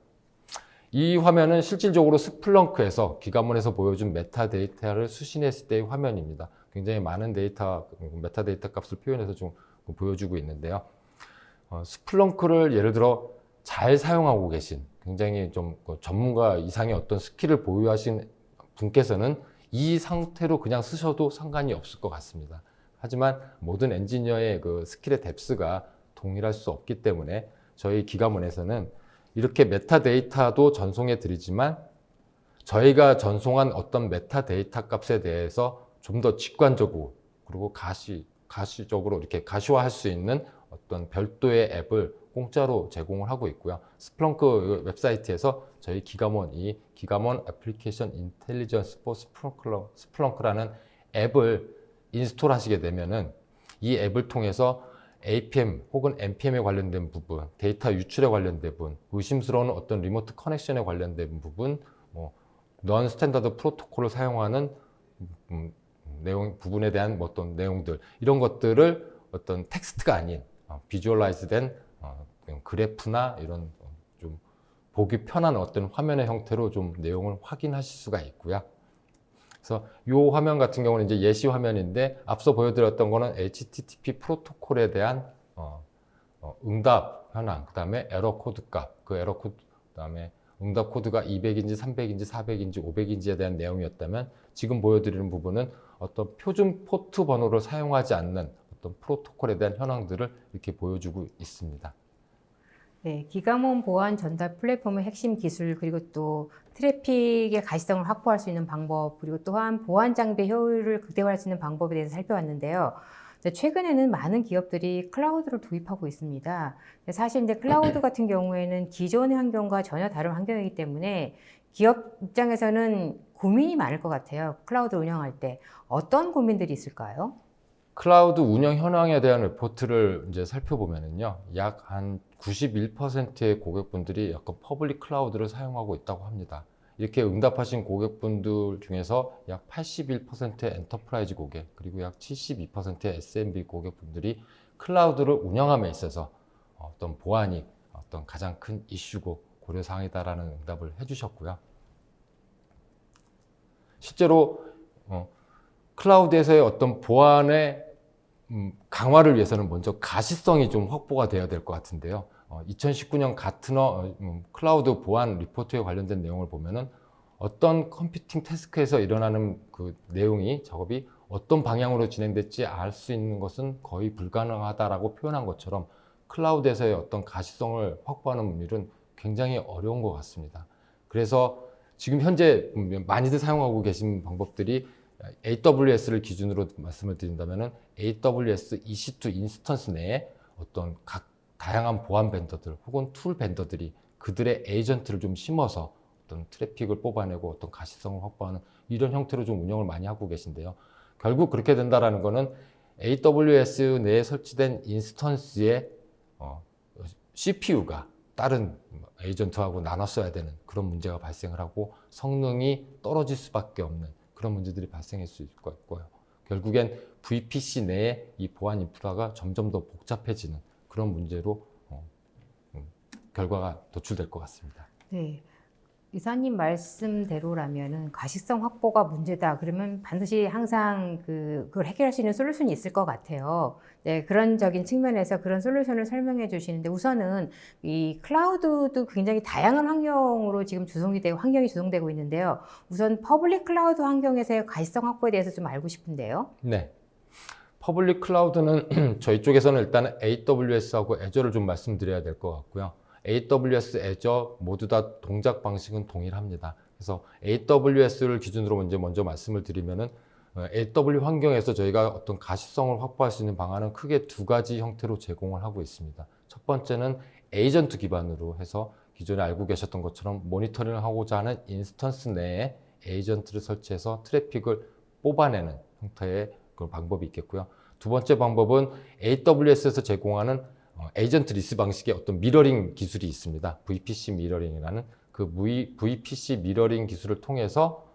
이 화면은 실질적으로 스플렁크에서 기관문에서 보여준 메타데이터를 수신했을 때의 화면입니다. 굉장히 많은 메타데이터 값을 표현해서 좀 보여주고 있는데요. 스플렁크를 예를 들어 잘 사용하고 계신 굉장히 좀 전문가 이상의 어떤 스킬을 보유하신 분께서는 이 상태로 그냥 쓰셔도 상관이 없을 것 같습니다. 하지만 모든 엔지니어의 그 스킬의 뎁스가 동일할 수 없기 때문에 저희 기관문에서는 이렇게 메타데이터도 전송해 드리지만 저희가 전송한 어떤 메타데이터 값에 대해서 좀 더 직관적으로 그리고 가시적으로 이렇게 가시화할 수 있는 어떤 별도의 앱을 공짜로 제공을 하고 있고요. 스플렁크 웹사이트에서 저희 기가몬이 기가몬 애플리케이션 인텔리전스 포 스플렁크라는 앱을 인스톨 하시게 되면은 이 앱을 통해서 APM 혹은 NPM에 관련된 부분, 데이터 유출에 관련된 부분, 의심스러운 어떤 리모트 커넥션에 관련된 부분, 넌 스탠다드 프로토콜을 사용하는 부분에 대한 어떤 내용들, 이런 것들을 어떤 텍스트가 아닌 비주얼라이즈된 그래프나 이런 좀 보기 편한 어떤 화면의 형태로 좀 내용을 확인하실 수가 있고요. 그래서 이 화면 같은 경우는 이제 예시 화면인데 앞서 보여드렸던 거는 HTTP 프로토콜에 대한 응답 현황, 그 다음에 에러 코드 값, 그 에러 코드, 그 다음에 응답 코드가 200인지 300인지 400인지 500인지에 대한 내용이었다면 지금 보여드리는 부분은 어떤 표준 포트 번호를 사용하지 않는 어떤 프로토콜에 대한 현황들을 이렇게 보여주고 있습니다. 네, 기가몬 보안 전달 플랫폼의 핵심 기술, 그리고 또 트래픽의 가시성을 확보할 수 있는 방법, 그리고 또한 보안 장비의 효율을 극대화할 수 있는 방법에 대해서 살펴봤는데요. 최근에는 많은 기업들이 클라우드를 도입하고 있습니다. 사실 이제 클라우드 같은 경우에는 기존의 환경과 전혀 다른 환경이기 때문에 기업 입장에서는 고민이 많을 것 같아요. 클라우드 운영할 때 어떤 고민들이 있을까요? 클라우드 운영 현황에 대한 리포트를 이제 살펴보면은요, 약 한 91%의 고객분들이 약간 퍼블릭 클라우드를 사용하고 있다고 합니다. 이렇게 응답하신 고객분들 중에서 약 81%의 엔터프라이즈 고객, 그리고 약 72%의 SMB 고객분들이 클라우드를 운영함에 있어서 어떤 보안이 어떤 가장 큰 이슈고 고려사항이다라는 응답을 해주셨고요. 실제로 클라우드에서의 어떤 보안의 강화를 위해서는 먼저 가시성이 좀 확보가 되어야 될 것 같은데요. 2019년 가트너 클라우드 보안 리포트에 관련된 내용을 보면은 어떤 컴퓨팅 태스크에서 일어나는 그 내용이 작업이 어떤 방향으로 진행될지 알 수 있는 것은 거의 불가능하다라고 표현한 것처럼 클라우드에서의 어떤 가시성을 확보하는 일은 굉장히 어려운 것 같습니다. 그래서 지금 현재 많이들 사용하고 계신 방법들이 AWS를 기준으로 말씀을 드린다면 AWS EC2 인스턴스 내에 어떤 각 다양한 보안 벤더들 혹은 툴 벤더들이 그들의 에이전트를 좀 심어서 어떤 트래픽을 뽑아내고 어떤 가시성을 확보하는 이런 형태로 좀 운영을 많이 하고 계신데요. 결국 그렇게 된다라는 거는 AWS 내에 설치된 인스턴스의 CPU가 다른 에이전트하고 나눠 써야 되는 그런 문제가 발생을 하고 성능이 떨어질 수밖에 없는 그런 문제들이 발생할 수 있을 것 같고요. 결국엔 VPC 내에 이 보안 인프라가 점점 더 복잡해지는 그런 문제로 결과가 도출될 것 같습니다. 네. 이사님 말씀대로라면은 가시성 확보가 문제다. 그러면 반드시 항상 그걸 해결할 수 있는 솔루션이 있을 것 같아요. 네, 그런적인 측면에서 그런 솔루션을 설명해 주시는데 우선은 이 클라우드도 굉장히 다양한 환경으로 지금 환경이 조성되고 있는데요. 우선 퍼블릭 클라우드 환경에서의 가시성 확보에 대해서 좀 알고 싶은데요. 네. 퍼블릭 클라우드는 저희 쪽에서는 일단 AWS하고 애저를 좀 말씀드려야 될 것 같고요. AWS, 애저 모두 다 동작 방식은 동일합니다. 그래서 AWS를 기준으로 먼저 말씀을 드리면은 AW 환경에서 저희가 어떤 가시성을 확보할 수 있는 방안은 크게 두 가지 형태로 제공을 하고 있습니다. 첫 번째는 에이전트 기반으로 해서 기존에 알고 계셨던 것처럼 모니터링을 하고자 하는 인스턴스 내에 에이전트를 설치해서 트래픽을 뽑아내는 형태의 그런 방법이 있겠고요. 두 번째 방법은 AWS에서 제공하는 에이전트 리스 방식의 어떤 미러링 기술이 있습니다. VPC 미러링이라는 그 VPC 미러링 기술을 통해서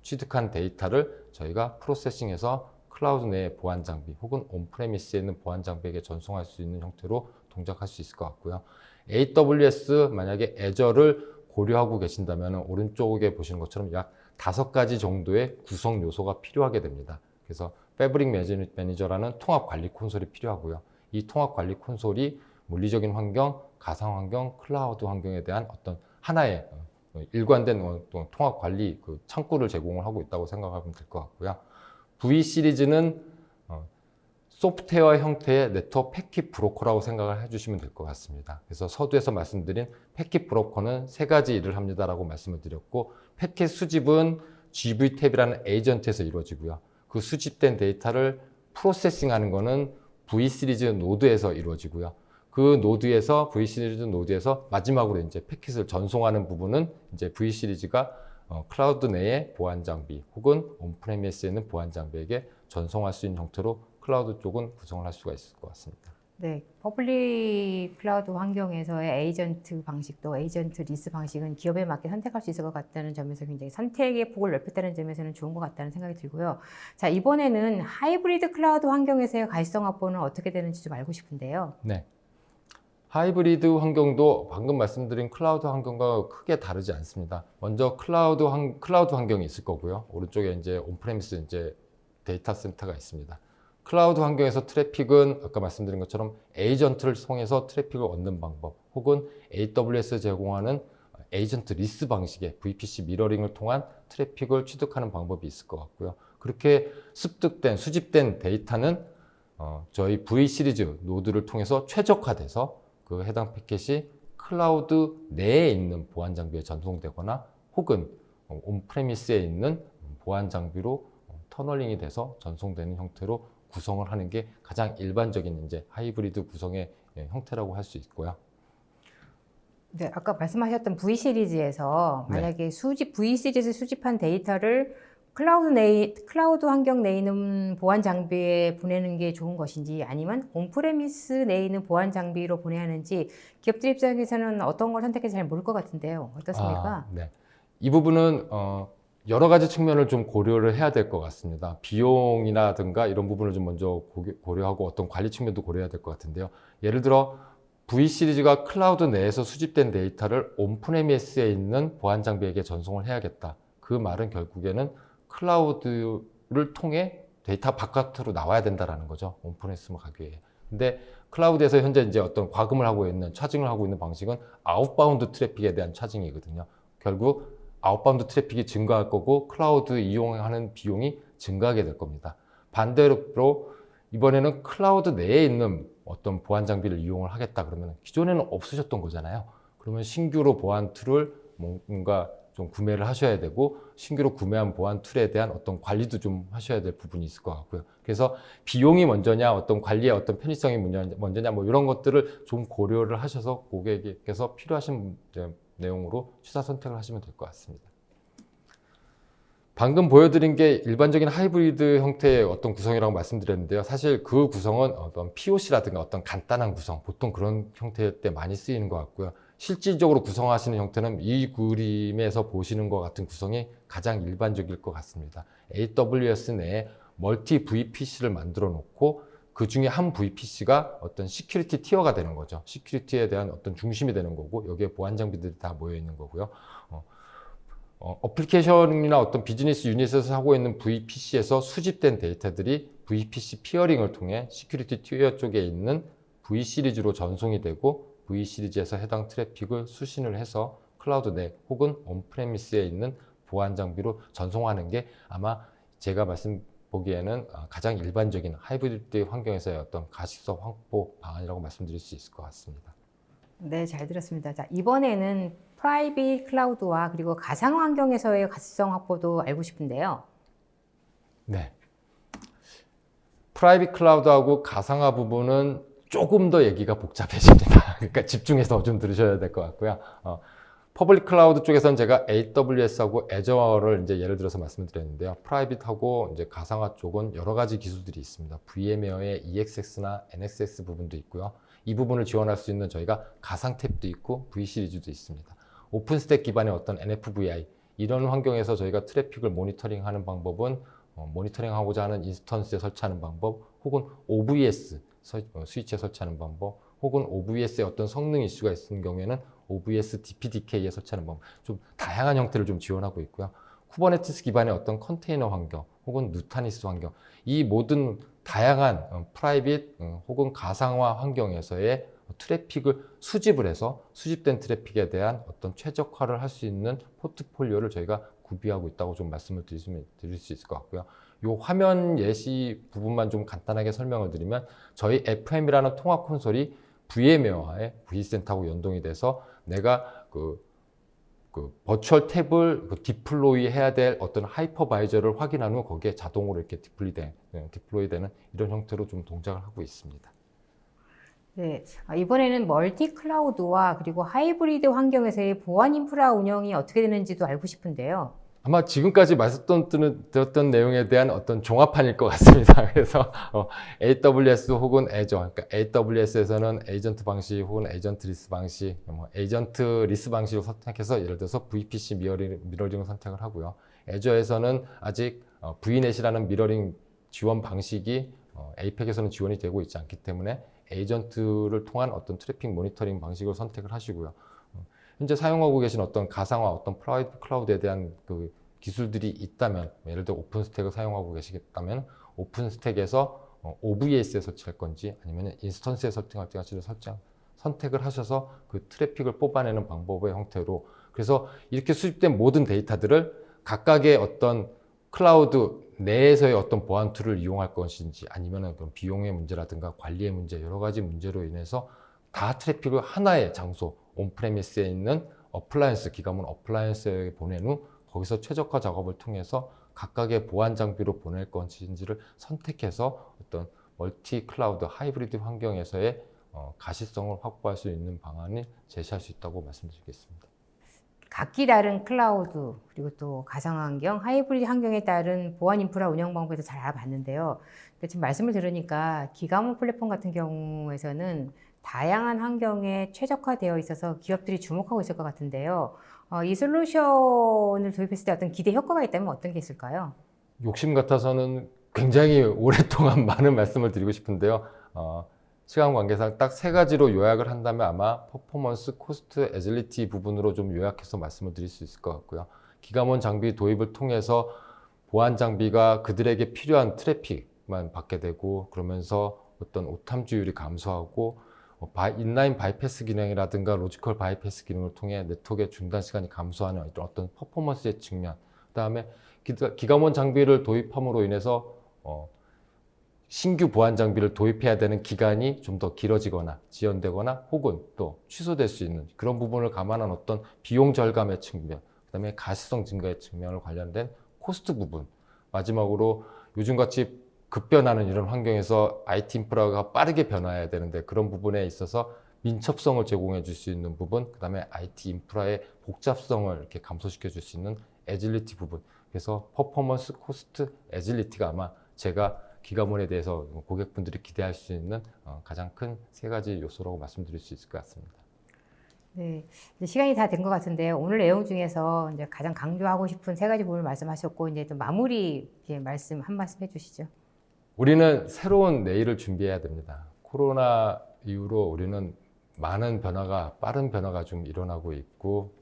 취득한 데이터를 저희가 프로세싱해서 클라우드 내의 보안 장비 혹은 온프레미스에 있는 보안 장비에게 전송할 수 있는 형태로 동작할 수 있을 것 같고요. AWS 만약에 애저를 고려하고 계신다면 오른쪽에 보시는 것처럼 약 5가지 정도의 구성 요소가 필요하게 됩니다. 그래서 패브릭 매니저라는 통합 관리 콘솔이 필요하고요. 이 통합 관리 콘솔이 물리적인 환경, 가상 환경, 클라우드 환경에 대한 어떤 하나의 일관된 통합 관리 창구를 제공을 하고 있다고 생각하면 될 것 같고요. V 시리즈는 소프트웨어 형태의 네트워크 패킷 브로커라고 생각을 해주시면 될 것 같습니다. 그래서 서두에서 말씀드린 패킷 브로커는 3가지 일을 합니다라고 말씀을 드렸고, 패킷 수집은 GV탭이라는 에이전트에서 이루어지고요. 그 수집된 데이터를 프로세싱하는 것은 V 시리즈 노드에서 이루어지고요. 그 노드에서 V 시리즈 노드에서 마지막으로 이제 패킷을 전송하는 부분은 이제 V 시리즈가 클라우드 내의 보안 장비 혹은 온프레미스에 있는 보안 장비에게 전송할 수 있는 형태로 클라우드 쪽은 구성을 할 수가 있을 것 같습니다. 네, 퍼블릭 클라우드 환경에서의 에이전트 방식도 에이전트 리스 방식은 기업에 맞게 선택할 수 있을 것 같다는 점에서 굉장히 선택의 폭을 넓혔다는 점에서는 좋은 것 같다는 생각이 들고요. 자, 이번에는 하이브리드 클라우드 환경에서의 가시성 확보는 어떻게 되는지 좀 알고 싶은데요. 네. 하이브리드 환경도 방금 말씀드린 클라우드 환경과 크게 다르지 않습니다. 먼저 클라우드 환경이 있을 거고요. 오른쪽에 이제 온프레미스 이제 데이터 센터가 있습니다. 클라우드 환경에서 트래픽은 아까 말씀드린 것처럼 에이전트를 통해서 트래픽을 얻는 방법 혹은 AWS 제공하는 에이전트 리스 방식의 VPC 미러링을 통한 트래픽을 취득하는 방법이 있을 것 같고요. 그렇게 수집된 데이터는 저희 V 시리즈 노드를 통해서 최적화돼서 그 해당 패킷이 클라우드 내에 있는 보안 장비에 전송되거나 혹은 온프레미스에 있는 보안 장비로 터널링이 돼서 전송되는 형태로 구성을 하는 게 가장 일반적인 이제 하이브리드 구성의 형태라고 할 수 있고요. 네, 아까 말씀하셨던 V 시리즈에서 만약에 V 시리즈 수집한 데이터를 클라우드 환경 내에 있는 보안 장비에 보내는 게 좋은 것인지 아니면 온프레미스 내에 있는 보안 장비로 보내야 하는지 기업들 입장에서는 어떤 걸 선택할지 잘 모를 것 같은데요. 어떻습니까? 네. 이 부분은 여러 가지 측면을 좀 고려를 해야 될 것 같습니다. 비용이라든가 이런 부분을 좀 먼저 고려하고 어떤 관리 측면도 고려해야 될 것 같은데요. 예를 들어 V 시리즈가 클라우드 내에서 수집된 데이터를 온프레미스에 있는 보안 장비에게 전송을 해야겠다. 그 말은 결국에는 클라우드를 통해 데이터 바깥으로 나와야 된다라는 거죠. 온프레미스만 가기 위해. 근데 클라우드에서 현재 이제 어떤 과금을 하고 있는, 차징을 하고 있는 방식은 아웃바운드 트래픽에 대한 차징이거든요. 결국 아웃바운드 트래픽이 증가할 거고 클라우드 이용하는 비용이 증가하게 될 겁니다. 반대로 이번에는 클라우드 내에 있는 어떤 보안 장비를 이용을 하겠다 그러면 기존에는 없으셨던 거잖아요. 그러면 신규로 보안 툴을 뭔가 좀 구매를 하셔야 되고 신규로 구매한 보안 툴에 대한 어떤 관리도 좀 하셔야 될 부분이 있을 것 같고요. 그래서 비용이 먼저냐 어떤 관리의 어떤 편의성이 먼저냐 뭐 이런 것들을 좀 고려를 하셔서 고객께서 필요하신 내용으로 취사 선택을 하시면 될 것 같습니다. 방금 보여드린 게 일반적인 하이브리드 형태의 어떤 구성이라고 말씀드렸는데요. 사실 그 구성은 어떤 POC라든가 어떤 간단한 구성, 보통 그런 형태 때 많이 쓰이는 것 같고요. 실질적으로 구성하시는 형태는 이 그림에서 보시는 것 같은 구성이 가장 일반적일 것 같습니다. AWS 내에 멀티 VPC를 만들어 놓고 그 중에 한 VPC가 어떤 시큐리티 티어가 되는 거죠. 시큐리티에 대한 어떤 중심이 되는 거고 여기에 보안 장비들이 다 모여 있는 거고요. 어플리케이션이나 어떤 비즈니스 유닛에서 하고 있는 VPC에서 수집된 데이터들이 VPC 피어링을 통해 시큐리티 티어 쪽에 있는 V 시리즈로 전송이 되고 V 시리즈에서 해당 트래픽을 수신을 해서 클라우드 내 혹은 온프레미스에 있는 보안 장비로 전송하는 게 아마 제가 보기에는 가장 일반적인 하이브리드 환경에서의 어떤 가시성 확보 방안이라고 말씀드릴 수 있을 것 같습니다. 네, 잘 들었습니다. 자, 이번에는 프라이빗 클라우드와 그리고 가상 환경에서의 가시성 확보도 알고 싶은데요. 네. 프라이빗 클라우드하고 가상화 부분은 조금 더 얘기가 복잡해집니다. 그러니까 집중해서 좀 들으셔야 될 것 같고요. 퍼블릭 클라우드 쪽에서는 제가 AWS하고 Azure를 이제 예를 들어서 말씀을 드렸는데요. 프라이빗하고 이제 가상화 쪽은 여러 가지 기술들이 있습니다. VMware의 EXX나 NXX 부분도 있고요. 이 부분을 지원할 수 있는 저희가 가상 탭도 있고 V 시리즈도 있습니다. 오픈스택 기반의 어떤 NFVI 이런 환경에서 저희가 트래픽을 모니터링하는 방법은 모니터링하고자 하는 인스턴스에 설치하는 방법 혹은 OVS 스위치에 설치하는 방법 혹은 OVS의 어떤 성능 이슈가 있는 경우에는 OVS DPDK에 설치하는 방법 좀 다양한 형태를 좀 지원하고 있고요. 쿠버네티스 기반의 어떤 컨테이너 환경 혹은 누타니스 환경 이 모든 다양한 프라이빗 혹은 가상화 환경에서의 트래픽을 수집을 해서 수집된 트래픽에 대한 어떤 최적화를 할 수 있는 포트폴리오를 저희가 구비하고 있다고 좀 말씀을 드릴 수 있을 것 같고요. 이 화면 예시 부분만 좀 간단하게 설명을 드리면 저희 FM이라는 통합 콘솔이 VMware의 V센터하고 연동이 돼서 내가 그 버추얼 탭을 디플로이 해야 될 어떤 하이퍼바이저를 확인한 후 거기에 자동으로 이렇게 디플로이 되는 이런 형태로 좀 동작을 하고 있습니다. 네, 이번에는 멀티 클라우드와 그리고 하이브리드 환경에서의 보안 인프라 운영이 어떻게 되는지도 알고 싶은데요. 아마 지금까지 말씀드렸던 내용에 대한 어떤 종합판일 것 같습니다. 그래서 AWS 혹은 Azure, 그러니까 AWS에서는 에이전트 방식 혹은 에이전트 리스 방식, 에이전트 리스 방식을 선택해서 예를 들어서 VPC 미러링을 선택을 하고요. Azure에서는 아직 VNet이라는 미러링 지원 방식이 APEC에서는 지원이 되고 있지 않기 때문에 에이전트를 통한 어떤 트래픽 모니터링 방식을 선택을 하시고요. 현재 사용하고 계신 어떤 가상화, 어떤 프라이빗 클라우드에 대한 그 기술들이 있다면, 예를 들어 오픈스택을 사용하고 계시겠다면 오픈스택에서 OVS에 설치할 건지 아니면 인스턴스에 설정할 건지 선택을 하셔서 그 트래픽을 뽑아내는 방법의 형태로, 그래서 이렇게 수집된 모든 데이터들을 각각의 어떤 클라우드 내에서의 어떤 보안 툴을 이용할 것인지 아니면 비용의 문제라든가 관리의 문제, 여러 가지 문제로 인해서 다 트래픽을 하나의 장소, 온프레미스에 있는 어플라이언스, 기가문 어플라이언스에 보낸 후 거기서 최적화 작업을 통해서 각각의 보안 장비로 보낼 것인지를 선택해서 어떤 멀티 클라우드 하이브리드 환경에서의 가시성을 확보할 수 있는 방안을 제시할 수 있다고 말씀드리겠습니다. 각기 다른 클라우드 그리고 또 가상환경, 하이브리드 환경에 따른 보안 인프라 운영 방법에서 잘 알아봤는데요. 근데 지금 말씀을 들으니까 기가문 플랫폼 같은 경우에서는 다양한 환경에 최적화되어 있어서 기업들이 주목하고 있을 것 같은데요. 이 솔루션을 도입했을 때 어떤 기대 효과가 있다면 어떤 게 있을까요? 욕심 같아서는 굉장히 오랫동안 많은 말씀을 드리고 싶은데요. 시간 관계상 딱 세 가지로 요약을 한다면 아마 퍼포먼스, 코스트, 애질리티 부분으로 좀 요약해서 말씀을 드릴 수 있을 것 같고요. 기가문 장비 도입을 통해서 보안 장비가 그들에게 필요한 트래픽만 받게 되고, 그러면서 어떤 오탐주율이 감소하고 인라인 바이패스 기능이라든가 로지컬 바이패스 기능을 통해 네트워크의 중단 시간이 감소하는 어떤 퍼포먼스의 측면, 그다음에 기가문 장비를 도입함으로 인해서 신규 보안 장비를 도입해야 되는 기간이 좀 더 길어지거나 지연되거나 혹은 또 취소될 수 있는 그런 부분을 감안한 어떤 비용 절감의 측면, 그다음에 가시성 증가의 측면을 관련된 코스트 부분, 마지막으로 요즘같이 급변하는 이런 환경에서 IT 인프라가 빠르게 변화해야 되는데 그런 부분에 있어서 민첩성을 제공해 줄 수 있는 부분, 그다음에 IT 인프라의 복잡성을 이렇게 감소시켜 줄 수 있는 애질리티 부분. 그래서 퍼포먼스, 코스트, 애질리티가 아마 제가 기가문에 대해서 고객분들이 기대할 수 있는 가장 큰 세 가지 요소라고 말씀드릴 수 있을 것 같습니다. 네, 이제 시간이 다 된 것 같은데요. 오늘 내용 중에서 이제 가장 강조하고 싶은 세 가지 부분을 말씀하셨고, 이제 또 마무리 한 말씀 해주시죠. 우리는 새로운 내일을 준비해야 됩니다. 코로나 이후로 우리는 많은 변화가, 빠른 변화가 좀 일어나고 있고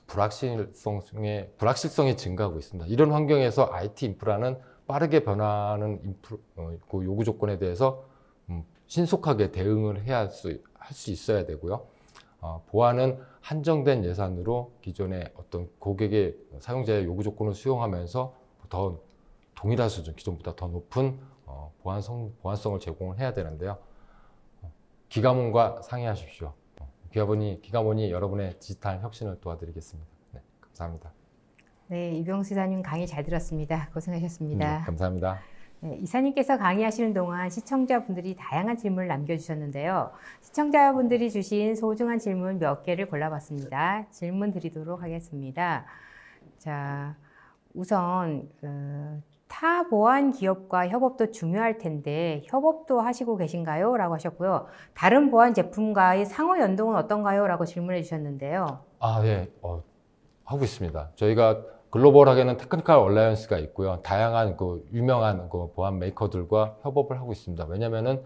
불확실성이 증가하고 있습니다. 이런 환경에서 IT 인프라는 빠르게 변화하는 그 요구 조건에 대해서 신속하게 대응을 할 수 있어야 되고요. 보안은 한정된 예산으로 기존의 어떤 고객의 사용자의 요구 조건을 수용하면서 더 동일한 수준, 기존보다 더 높은 보안성을 제공을 해야 되는데요. 기가문과 상의하십시오. 기가문이 여러분의 디지털 혁신을 도와드리겠습니다. 네, 감사합니다. 네, 이병수 이사님 강의 잘 들었습니다. 고생하셨습니다. 감사합니다. 네, 이사님께서 강의하시는 동안 시청자분들이 다양한 질문을 남겨주셨는데요. 시청자분들이 주신 소중한 질문 몇 개를 골라봤습니다. 질문 드리도록 하겠습니다. 자, 우선 타 보안 기업과 협업도 중요할 텐데 협업도 하시고 계신가요? 라고 하셨고요. 다른 보안 제품과의 상호 연동은 어떤가요? 라고 질문해 주셨는데요. 예, 하고 있습니다. 저희가 글로벌하게는 테크니컬 얼라이언스가 있고요. 다양한 유명한 보안 메이커들과 협업을 하고 있습니다. 왜냐면은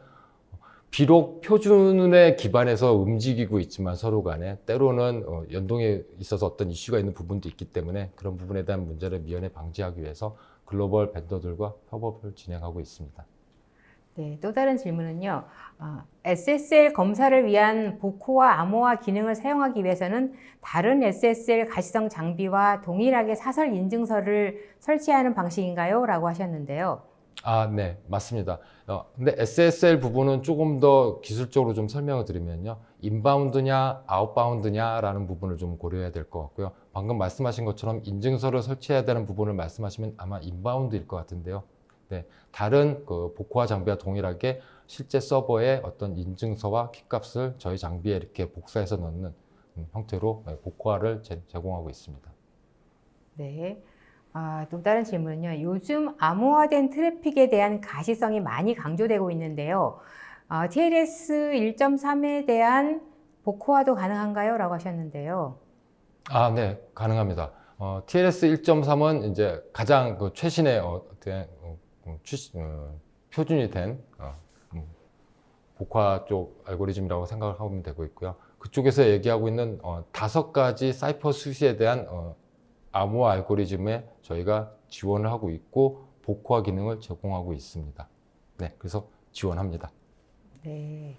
비록 표준에 기반해서 움직이고 있지만 서로 간에 때로는 연동에 있어서 어떤 이슈가 있는 부분도 있기 때문에 그런 부분에 대한 문제를 미연에 방지하기 위해서 글로벌 벤더들과 협업을 진행하고 있습니다. 네, 또 다른 질문은요. SSL 검사를 위한 보코와 암호화 기능을 사용하기 위해서는 다른 SSL 가시성 장비와 동일하게 사설 인증서를 설치하는 방식인가요? 라고 하셨는데요. 네, 맞습니다. 근데 SSL 부분은 조금 더 기술적으로 좀 설명을 드리면요. 인바운드냐, 아웃바운드냐라는 부분을 좀 고려해야 될 것 같고요. 방금 말씀하신 것처럼 인증서를 설치해야 되는 부분을 말씀하시면 아마 인바운드일 것 같은데요. 네, 다른 그 복호화 장비와 동일하게 실제 서버에 어떤 인증서와 키값을 저희 장비에 이렇게 복사해서 넣는 형태로 복호화를 제공하고 있습니다. 네. 또 다른 질문은요. 요즘 암호화된 트래픽에 대한 가시성이 많이 강조되고 있는데요. TLS 1.3에 대한 복호화도 가능한가요? 라고 하셨는데요. 네, 가능합니다. TLS 1.3은 이제 가장 그 최신의 표준이 된 복화 쪽 알고리즘이라고 생각을 하면 되고 있고요. 그쪽에서 얘기하고 있는 5가지 사이퍼 수시에 대한 암호화 알고리즘에 저희가 지원을 하고 있고 복호화 기능을 제공하고 있습니다. 네, 그래서 지원합니다. 네.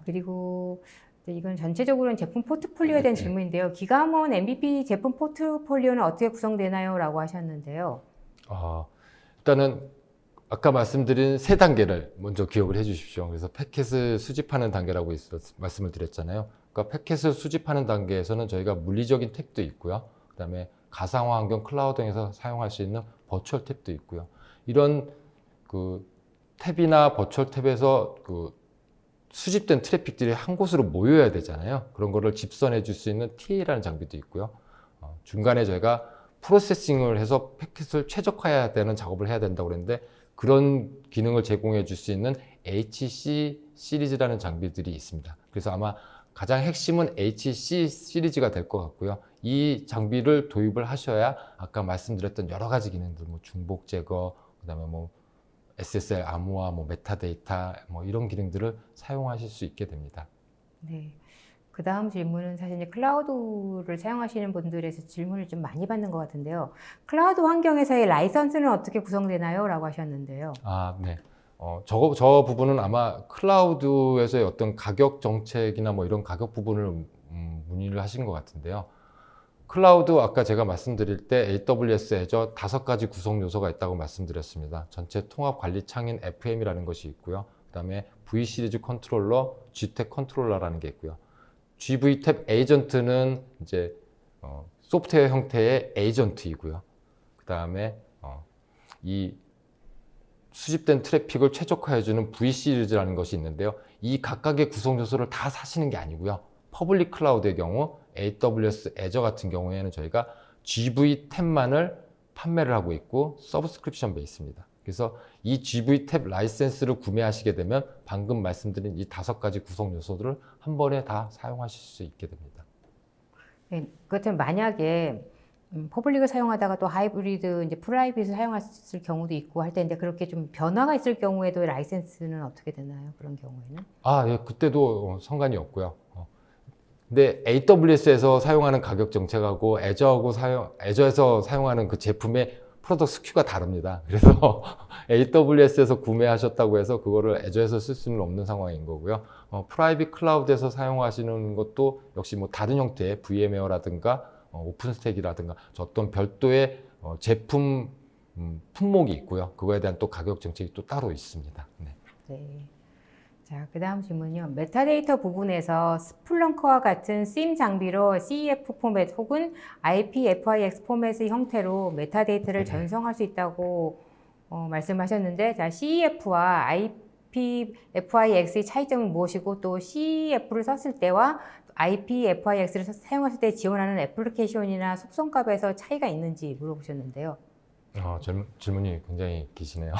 그리고 이건 전체적으로는 제품 포트폴리오에 대한 질문인데요. 기가몬 MVP 제품 포트폴리오는 어떻게 구성되나요? 라고 하셨는데요. 일단은 아까 말씀드린 3단계를 먼저 기억을 해 주십시오. 그래서 패킷을 수집하는 단계라고 말씀을 드렸잖아요. 그러니까 패킷을 수집하는 단계에서는 저희가 물리적인 탭도 있고요. 그 다음에 가상화 환경 클라우드에서 사용할 수 있는 버추얼 탭도 있고요. 이런 그 탭이나 버추얼 탭에서 그 수집된 트래픽들이 한 곳으로 모여야 되잖아요. 그런 거를 집선해 줄 수 있는 TA라는 장비도 있고요. 중간에 저희가 프로세싱을 해서 패킷을 최적화해야 되는 작업을 해야 된다고 그랬는데 그런 기능을 제공해 줄 수 있는 HC 시리즈라는 장비들이 있습니다. 그래서 아마 가장 핵심은 HC 시리즈가 될 것 같고요. 이 장비를 도입을 하셔야 아까 말씀드렸던 여러 가지 기능들, 뭐 중복 제거, 그다음에 뭐 SSL 암호화, 뭐 메타데이터, 뭐 이런 기능들을 사용하실 수 있게 됩니다. 네. 그 다음 질문은 사실 이제 클라우드를 사용하시는 분들에서 질문을 좀 많이 받는 것 같은데요. 클라우드 환경에서의 라이선스는 어떻게 구성되나요? 라고 하셨는데요. 네. 저 부분은 아마 클라우드에서의 어떤 가격 정책이나 뭐 이런 가격 부분을 문의를 하신 것 같은데요. 클라우드 아까 제가 말씀드릴 때 AWS 애저 5가지 구성 요소가 있다고 말씀드렸습니다. 전체 통합 관리 창인 FM이라는 것이 있고요. 그다음에 V 시리즈 컨트롤러, G탭 컨트롤러라는 게 있고요. GV탭 에이전트는 이제 소프트웨어 형태의 에이전트이고요. 그다음에 이 수집된 트래픽을 최적화해주는 V 시리즈라는 것이 있는데요. 이 각각의 구성 요소를 다 사시는 게 아니고요. 퍼블릭 클라우드의 경우 AWS 애저 같은 경우에는 저희가 GV탭만을 판매를 하고 있고 서브스크립션 베이스입니다. 그래서 이 GV탭 라이센스를 구매하시게 되면 방금 말씀드린 이 5가지 구성 요소들을 한 번에 다 사용하실 수 있게 됩니다. 네, 그렇다면 만약에 퍼블릭을 사용하다가 또 하이브리드, 이제 프라이빗을 사용했을 경우도 있고 할 텐데 그렇게 좀 변화가 있을 경우에도 라이센스는 어떻게 되나요? 그런 경우에는? 예, 그때도 상관이 없고요. 근데 AWS에서 사용하는 가격 정책하고 애저에서 사용하는 그 제품의 프로덕트 스큐가 다릅니다. 그래서 AWS에서 구매하셨다고 해서 그거를 애저에서 쓸 수는 없는 상황인 거고요. 프라이빗 클라우드에서 사용하시는 것도 역시 뭐 다른 형태의 VMware라든가 오픈스택이라든가 어떤 별도의 제품 품목이 있고요. 그거에 대한 또 가격 정책이 또 따로 있습니다. 네. 네. 자, 그 다음 질문이요. 메타데이터 부분에서 스플렁크와 같은 SIEM 장비로 CEF 포맷 혹은 IPFIX 포맷의 형태로 메타데이터를 전송할 수 있다고 말씀하셨는데, 자, CEF와 IPFIX의 차이점은 무엇이고 또 CEF를 썼을 때와 IPFIX를 사용했을 때 지원하는 애플리케이션이나 속성값에서 차이가 있는지 물어보셨는데요. 질문이 굉장히 기시네요.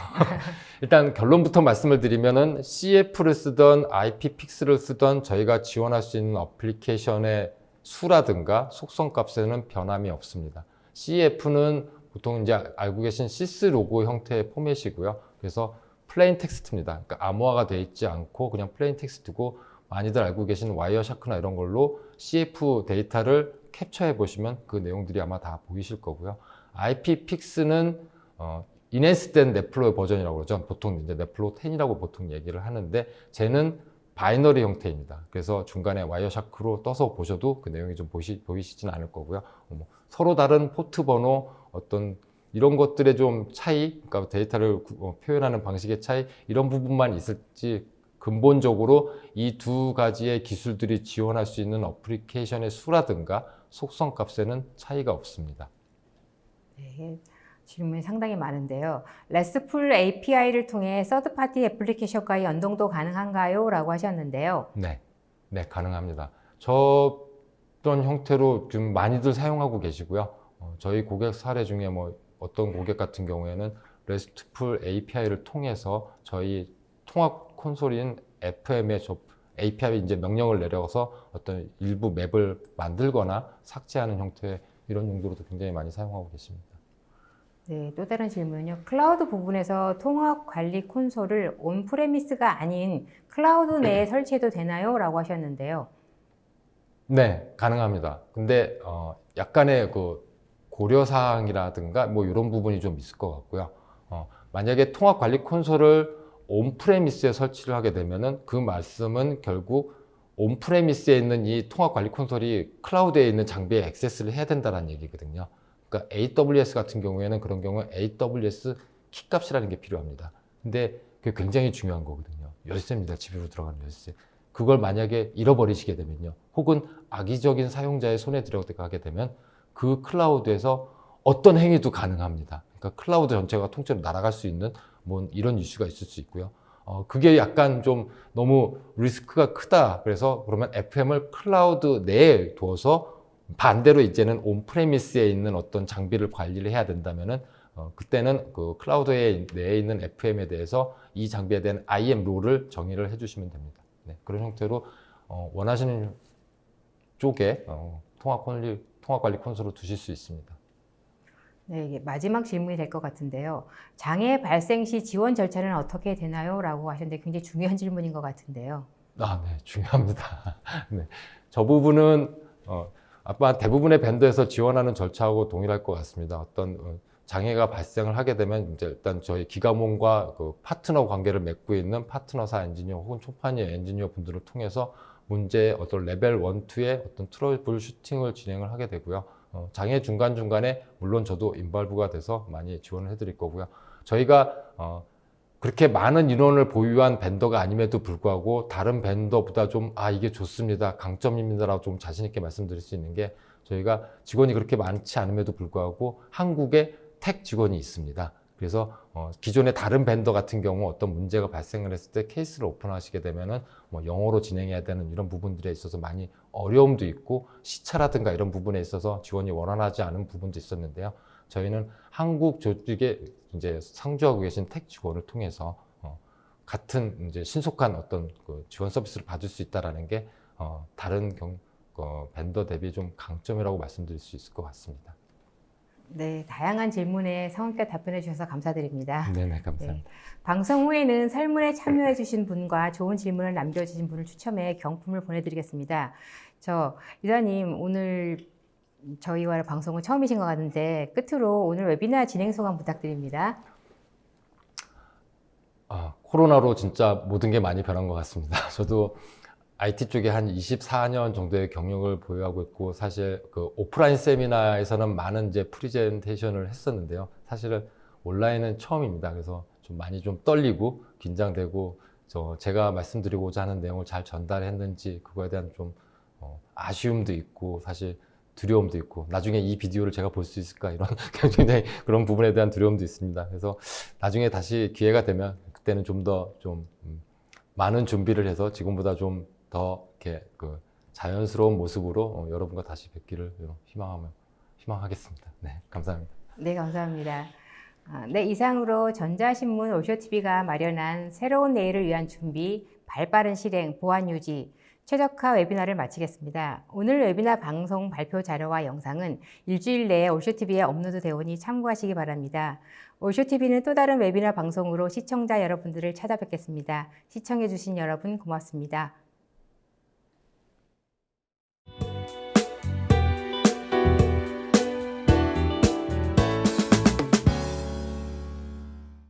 일단 결론부터 말씀을 드리면은 CF를 쓰던 IPFIX를 쓰던 저희가 지원할 수 있는 어플리케이션의 수라든가 속성 값에는 변함이 없습니다. CF는 보통 이제 알고 계신 시스 로고 형태의 포맷이고요. 그래서 플레인 텍스트입니다. 그러니까 암호화가 되어 있지 않고 그냥 플레인 텍스트고 많이들 알고 계신 와이어샤크나 이런 걸로 CF 데이터를 캡처해 보시면 그 내용들이 아마 다 보이실 거고요. IPFIX는 인핸스된 넷플로우 버전이라고 그러죠. 보통 이제 넷플로우 10이라고 보통 얘기를 하는데 쟤는 바이너리 형태입니다. 그래서 중간에 와이어샤크로 떠서 보셔도 그 내용이 좀 보이시진 않을 거고요. 서로 다른 포트 번호 어떤 이런 것들의 좀 차이, 그러니까 데이터를 표현하는 방식의 차이 이런 부분만 있을지 근본적으로 이 2가지의 기술들이 지원할 수 있는 어플리케이션의 수라든가 속성 값에는 차이가 없습니다. 네. 질문이 상당히 많은데요. RESTful API를 통해 서드파티 애플리케이션과의 연동도 가능한가요? 라고 하셨는데요. 네, 네, 가능합니다. 저런 형태로 좀 많이들 사용하고 계시고요. 저희 고객 사례 중에 뭐 어떤 고객 같은 경우에는 RESTful API를 통해서 저희 통합 콘솔인 FM에 API 이제 명령을 내려서 어떤 일부 맵을 만들거나 삭제하는 형태의 이런 용도로도 굉장히 많이 사용하고 계십니다. 네, 또 다른 질문은요. 클라우드 부분에서 통합 관리 콘솔을 온프레미스가 아닌 클라우드 내에 설치해도 되나요? 라고 하셨는데요. 네, 가능합니다. 근데 약간의 그 고려사항이라든가 뭐 이런 부분이 좀 있을 것 같고요. 만약에 통합 관리 콘솔을 온프레미스에 설치를 하게 되면은 그 말씀은 결국 온프레미스에 있는 이 통합 관리 콘솔이 클라우드에 있는 장비에 액세스를 해야 된다는 얘기거든요. 그러니까 AWS 같은 경우에는 그런 경우에 AWS 키값이라는 게 필요합니다. 근데 그게 굉장히 중요한 거거든요. 열쇠입니다. 집으로 들어가는 열쇠. 그걸 만약에 잃어버리시게 되면요. 혹은 악의적인 사용자의 손에 들어가게 되면 그 클라우드에서 어떤 행위도 가능합니다. 그러니까 클라우드 전체가 통째로 날아갈 수 있는 뭐 이런 이슈가 있을 수 있고요. 그게 약간 좀 너무 리스크가 크다. 그래서 그러면 FM을 클라우드 내에 두어서 반대로 이제는 온프레미스에 있는 어떤 장비를 관리를 해야 된다면은 그때는 그 클라우드 내에 있는 FM에 대해서 이 장비에 대한 IAM 룰을 정의를 해주시면 됩니다. 네, 그런 형태로 원하시는 쪽에 통합 관리 콘솔을 두실 수 있습니다. 네, 이게 마지막 질문이 될 것 같은데요. 장애 발생 시 지원 절차는 어떻게 되나요? 라고 하셨는데 굉장히 중요한 질문인 것 같은데요. 아, 네, 중요합니다. 네, 저 부분은 아마 대부분의 밴드에서 지원하는 절차하고 동일할 것 같습니다. 어떤 장애가 발생을 하게 되면 이제 일단 저희 기가몬과 그 파트너 관계를 맺고 있는 파트너사 엔지니어 혹은 초판이 엔지니어 분들을 통해서 문제의 어떤 레벨 1, 2의 어떤 트러블 슈팅을 진행을 하게 되고요. 장애 중간중간에 물론 저도 인발부가 돼서 많이 지원을 해드릴 거고요. 저희가 그렇게 많은 인원을 보유한 벤더가 아님에도 불구하고 다른 벤더보다 좀 이게 좋습니다, 강점입니다라고 좀 자신 있게 말씀드릴 수 있는 게 저희가 직원이 그렇게 많지 않음에도 불구하고 한국에 택 직원이 있습니다. 그래서 기존의 다른 벤더 같은 경우 어떤 문제가 발생을 했을 때 케이스를 오픈하시게 되면은 뭐 영어로 진행해야 되는 이런 부분들에 있어서 많이 어려움도 있고 시차라든가 이런 부분에 있어서 지원이 원활하지 않은 부분도 있었는데요. 저희는 한국 조직에 이제 상주하고 계신 택 직원을 통해서 같은 이제 신속한 어떤 그 지원 서비스를 받을 수 있다라는 게 다른 벤더 대비 좀 강점이라고 말씀드릴 수 있을 것 같습니다. 네, 다양한 질문에 성의껏 답변해 주셔서 감사드립니다. 네네, 감사합니다. 네, 방송 후에는 설문에 참여해 주신 분과 좋은 질문을 남겨주신 분을 추첨해 경품을 보내드리겠습니다. 이사님, 오늘 저희와 방송은 처음이신 것 같은데 끝으로 오늘 웨비나 진행 소감 부탁드립니다. 코로나로 진짜 모든 게 많이 변한 것 같습니다. 저도 IT 쪽에 한 24년 정도의 경력을 보유하고 있고 사실 그 오프라인 세미나에서는 많은 이제 프리젠테이션을 했었는데요. 사실은 온라인은 처음입니다. 그래서 좀 많이 좀 떨리고 긴장되고 제가 말씀드리고자 하는 내용을 잘 전달했는지 그거에 대한 좀 아쉬움도 있고 사실 두려움도 있고 나중에 이 비디오를 제가 볼 수 있을까 이런 굉장히 그런 부분에 대한 두려움도 있습니다. 그래서 나중에 다시 기회가 되면 그때는 좀 더 많은 준비를 해서 지금보다 좀 더 이렇게 그 자연스러운 모습으로 여러분과 다시 뵙기를 희망하겠습니다. 네, 감사합니다. 네, 감사합니다. 네, 이상으로 전자신문 오쇼TV가 마련한 새로운 내일을 위한 준비, 발빠른 실행, 보안 유지, 최적화 웨비나를 마치겠습니다. 오늘 웨비나 방송 발표 자료와 영상은 일주일 내에 오쇼TV에 업로드 되오니 참고하시기 바랍니다. 오쇼TV는 또 다른 웨비나 방송으로 시청자 여러분들을 찾아뵙겠습니다. 시청해주신 여러분 고맙습니다.